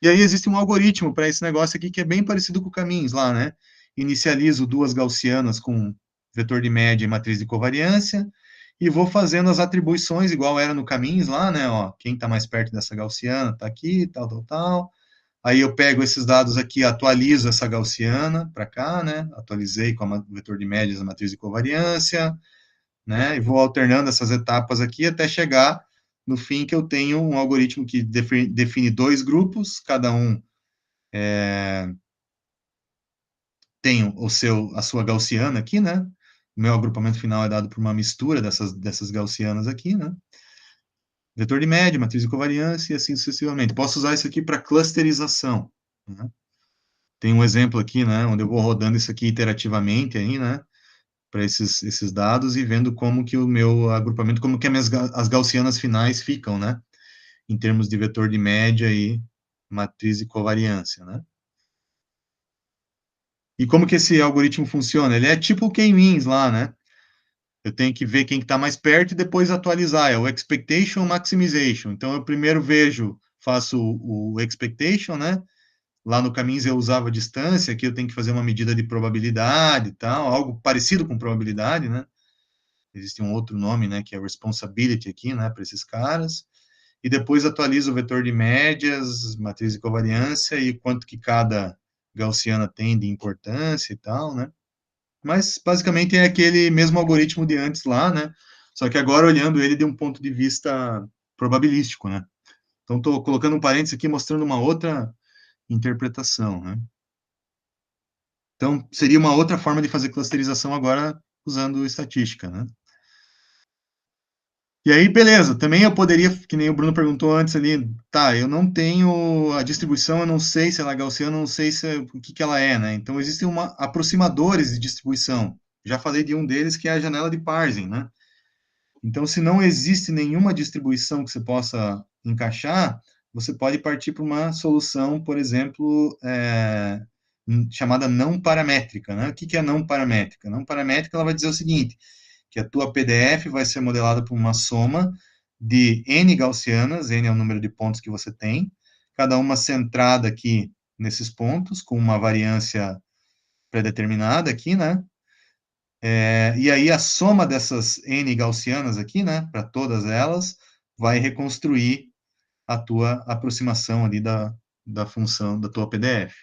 E aí existe um algoritmo para esse negócio aqui que é bem parecido com o caminhos lá, né? Inicializo 2 gaussianas com vetor de média e matriz de covariância, e vou fazendo as atribuições igual era no caminhos lá, né? Ó, quem está mais perto dessa gaussiana está aqui, tal, tal, tal. Aí eu pego esses dados aqui, atualizo essa gaussiana para cá, né? Atualizei com o vetor de médias, a matriz de covariância, né? E vou alternando essas etapas aqui até chegar no fim que eu tenho um algoritmo que define 2 grupos, cada um tem a sua gaussiana aqui, né? O meu agrupamento final é dado por uma mistura dessas gaussianas aqui, né? Vetor de média, matriz de covariância e assim sucessivamente. Posso usar isso aqui para clusterização, né? Tem um exemplo aqui, né, onde eu vou rodando isso aqui iterativamente aí, né, para esses dados e vendo como que o meu agrupamento, como que as gaussianas finais ficam, né, em termos de vetor de média e matriz de covariância, né. E como que esse algoritmo funciona? Ele é tipo o K-means lá, né. Eu tenho que ver quem está mais perto e depois atualizar, é o expectation maximization. Então, eu primeiro faço o expectation, né, lá no Caminhos eu usava distância, aqui eu tenho que fazer uma medida de probabilidade e tal, algo parecido com probabilidade, né? Existe um outro nome, né, que é responsibility aqui, né, para esses caras. E depois atualizo o vetor de médias, matriz de covariância e quanto que cada gaussiana tem de importância e tal, né? Mas basicamente é aquele mesmo algoritmo de antes lá, né? Só que agora olhando ele de um ponto de vista probabilístico, né? Então estou colocando um parênteses aqui mostrando uma outra interpretação, né? Então, seria uma outra forma de fazer clusterização agora usando estatística, né? E aí, beleza, também eu poderia, que nem o Bruno perguntou antes ali, tá, eu não tenho a distribuição, eu não sei se ela é gaussiana, eu não sei o que ela é, né? Então, existem aproximadores de distribuição. Já falei de um deles, que é a janela de parsing, né? Então, se não existe nenhuma distribuição que você possa encaixar, você pode partir para uma solução, por exemplo, chamada não paramétrica, né? O que é não paramétrica? Não paramétrica, ela vai dizer o seguinte, que a tua PDF vai ser modelada por uma soma de n gaussianas, n é o número de pontos que você tem, cada uma centrada aqui nesses pontos, com uma variância pré-determinada aqui, né? E aí a soma dessas n gaussianas aqui, né, para todas elas, vai reconstruir a tua aproximação ali da função da tua PDF.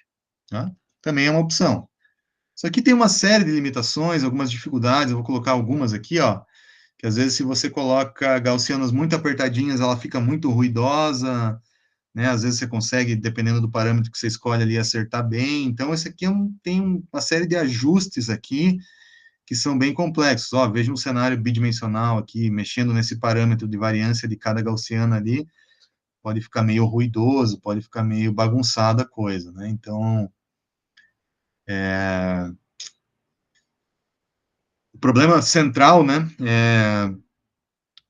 Tá? Também é uma opção. Isso aqui tem uma série de limitações, algumas dificuldades, eu vou colocar algumas aqui, ó, que às vezes se você coloca gaussianas muito apertadinhas, ela fica muito ruidosa, né, às vezes você consegue, dependendo do parâmetro que você escolhe ali, acertar bem, então esse aqui tem uma série de ajustes aqui, que são bem complexos. Ó, veja um cenário bidimensional aqui, mexendo nesse parâmetro de variância de cada gaussiana ali, pode ficar meio ruidoso, pode ficar meio bagunçada a coisa, né? Então, o problema central, né, é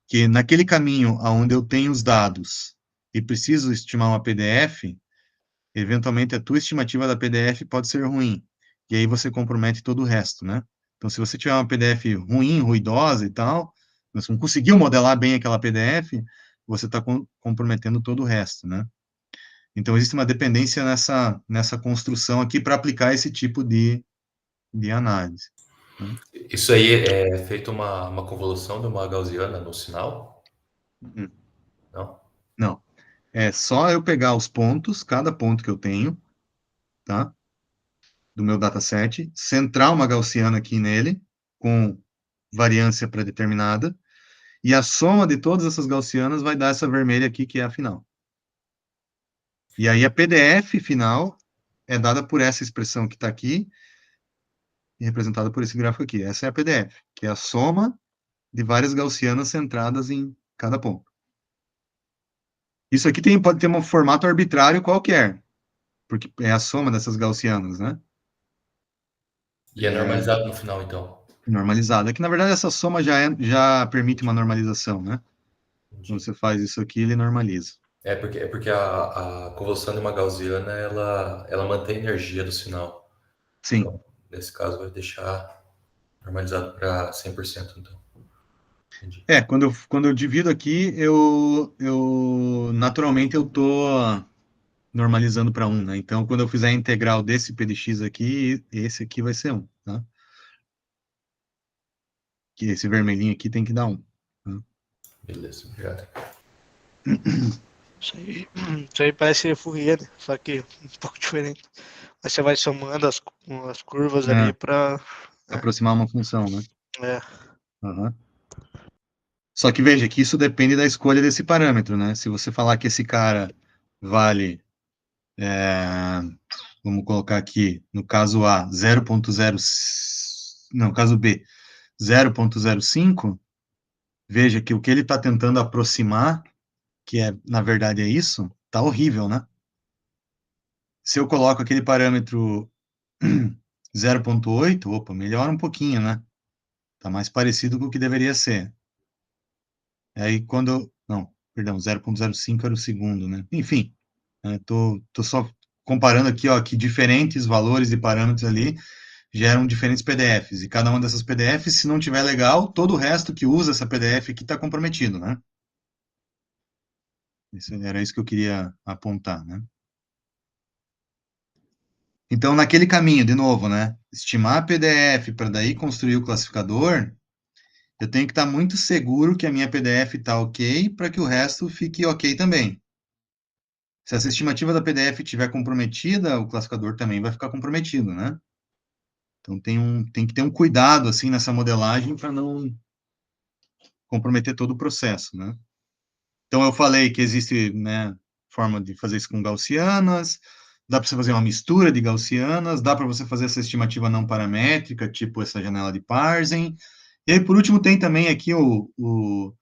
que naquele caminho onde eu tenho os dados e preciso estimar uma PDF, eventualmente a tua estimativa da PDF pode ser ruim, e aí você compromete todo o resto, né? Então, se você tiver uma PDF ruim, ruidosa e tal, você não conseguiu modelar bem aquela PDF, você está comprometendo todo o resto, né? Então, existe uma dependência nessa construção aqui para aplicar esse tipo de análise. Isso aí é feito uma convolução de uma gaussiana no sinal? Uhum. Não? Não. É só eu pegar os pontos, cada ponto que eu tenho, tá? Do meu dataset, centrar uma gaussiana aqui nele, com variância predeterminada, e a soma de todas essas gaussianas vai dar essa vermelha aqui, que é a final. E aí a PDF final é dada por essa expressão que está aqui, e representada por esse gráfico aqui. Essa é a PDF, que é a soma de várias gaussianas centradas em cada ponto. Isso aqui pode ter um formato arbitrário qualquer, porque é a soma dessas gaussianas, né? E é normalizado no final, então. Normalizada. Que na verdade essa soma já permite uma normalização, né? Quando Entendi. você faz isso aqui, ele normaliza. É porque a convolução de uma gaussiana, ela mantém a energia do sinal. Sim. Então, nesse caso, vai deixar normalizado para 100%, então. Entendi. Quando eu divido aqui, naturalmente eu tô normalizando para 1, né? Então, quando eu fizer a integral desse PDX aqui, esse aqui vai ser 1, tá? Que esse vermelhinho aqui tem que dar 1. Tá? Beleza, obrigado. Isso aí parece Fourier, né? Só que um pouco diferente. Aí você vai somando as curvas ali É, pra. aproximar uma função, né? É, Aham. Só que veja que isso depende da escolha desse parâmetro, né? Se você falar que esse cara vale, vamos colocar aqui, no caso A, 0,0, não, caso B, 0,05, veja que o que ele está tentando aproximar, que é, na verdade é isso, tá horrível, né? Se eu coloco aquele parâmetro 0,8, opa, melhora um pouquinho, né? Tá mais parecido com o que deveria ser. Aí quando. Não, perdão, 0,05 era o segundo, né? Enfim, tô só comparando aqui, ó, que diferentes valores e parâmetros ali geram diferentes PDFs. E cada uma dessas PDFs, se não tiver legal, todo o resto que usa essa PDF aqui está comprometido, né? Era isso que eu queria apontar, né? Então, naquele caminho, de novo, né? Estimar a PDF para daí construir o classificador, eu tenho que estar muito seguro que a minha PDF está ok para que o resto fique ok também. Se essa estimativa da PDF estiver comprometida, o classificador também vai ficar comprometido, né? Então tem que ter um cuidado assim nessa modelagem para não comprometer todo o processo, né? Então eu falei que existe, né, forma de fazer isso com gaussianas, dá para você fazer uma mistura de gaussianas, dá para você fazer essa estimativa não paramétrica, tipo essa janela de parsing. E aí, por último, tem também aqui o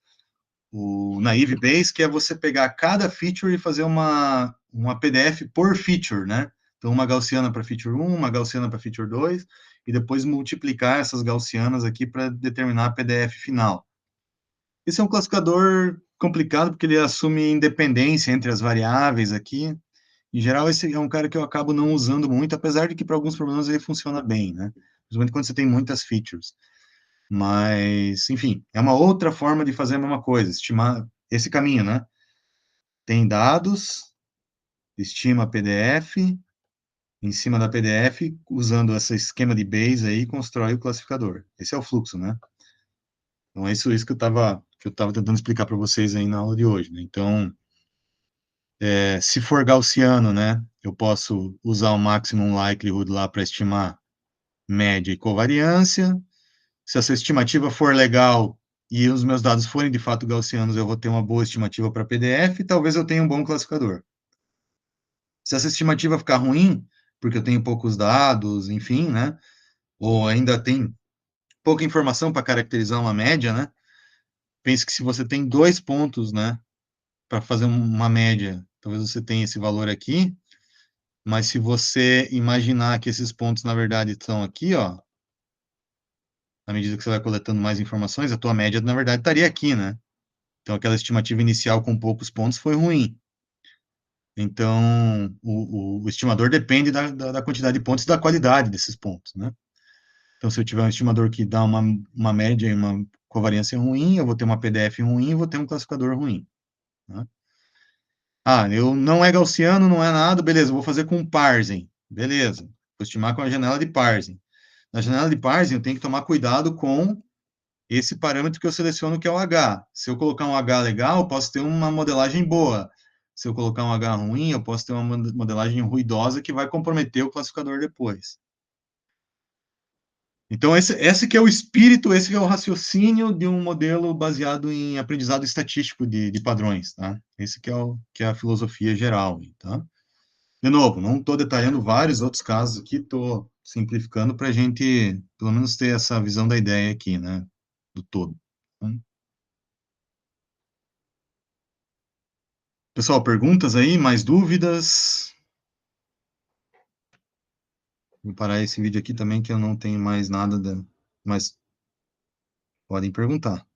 Naive Bayes, que é você pegar cada feature e fazer uma PDF por feature, né? Então, uma gaussiana para feature 1, uma gaussiana para feature 2, e depois multiplicar essas gaussianas aqui para determinar a PDF final. Esse é um classificador complicado, porque ele assume independência entre as variáveis aqui. Em geral, esse é um cara que eu acabo não usando muito, apesar de que para alguns problemas ele funciona bem, né? Principalmente quando você tem muitas features. Mas, enfim, é uma outra forma de fazer a mesma coisa, estimar esse caminho, né? Tem dados, estima PDF, em cima da PDF, usando esse esquema de Bayes aí, constrói o classificador. Esse é o fluxo, né? Então, é isso que eu tava tentando explicar para vocês aí na aula de hoje, né? Então, se for gaussiano, né, eu posso usar o maximum likelihood lá para estimar média e covariância. Se essa estimativa for legal e os meus dados forem de fato gaussianos, eu vou ter uma boa estimativa para PDF e talvez eu tenha um bom classificador. Se essa estimativa ficar ruim, porque eu tenho poucos dados, enfim, né, ou ainda tem pouca informação para caracterizar uma média, né, pense que se você tem 2 pontos, né, para fazer uma média, talvez você tenha esse valor aqui, mas se você imaginar que esses pontos, na verdade, estão aqui, ó, à medida que você vai coletando mais informações, a tua média, na verdade, estaria aqui, né? Então, aquela estimativa inicial com poucos pontos foi ruim. Então, o estimador depende da quantidade de pontos e da qualidade desses pontos, né? Então, se eu tiver um estimador que dá uma média e uma covariância ruim, eu vou ter uma PDF ruim e vou ter um classificador ruim. Né? Ah, eu não é gaussiano, não é nada, beleza, vou fazer com parsing. Beleza, vou estimar com a janela de parsing. Na janela de parsing, eu tenho que tomar cuidado com esse parâmetro que eu seleciono, que é o H. Se eu colocar um H legal, eu posso ter uma modelagem boa. Se eu colocar um H ruim, eu posso ter uma modelagem ruidosa que vai comprometer o classificador depois. Então, esse que é o espírito, esse que é o raciocínio de um modelo baseado em aprendizado estatístico de padrões, tá? Esse que é a filosofia geral, tá? De novo, não estou detalhando vários outros casos aqui, estou simplificando para a gente, pelo menos, ter essa visão da ideia aqui, né? Do todo. Tá? Pessoal, perguntas aí? Mais dúvidas? Vou parar esse vídeo aqui também, que eu não tenho mais nada, mas podem perguntar.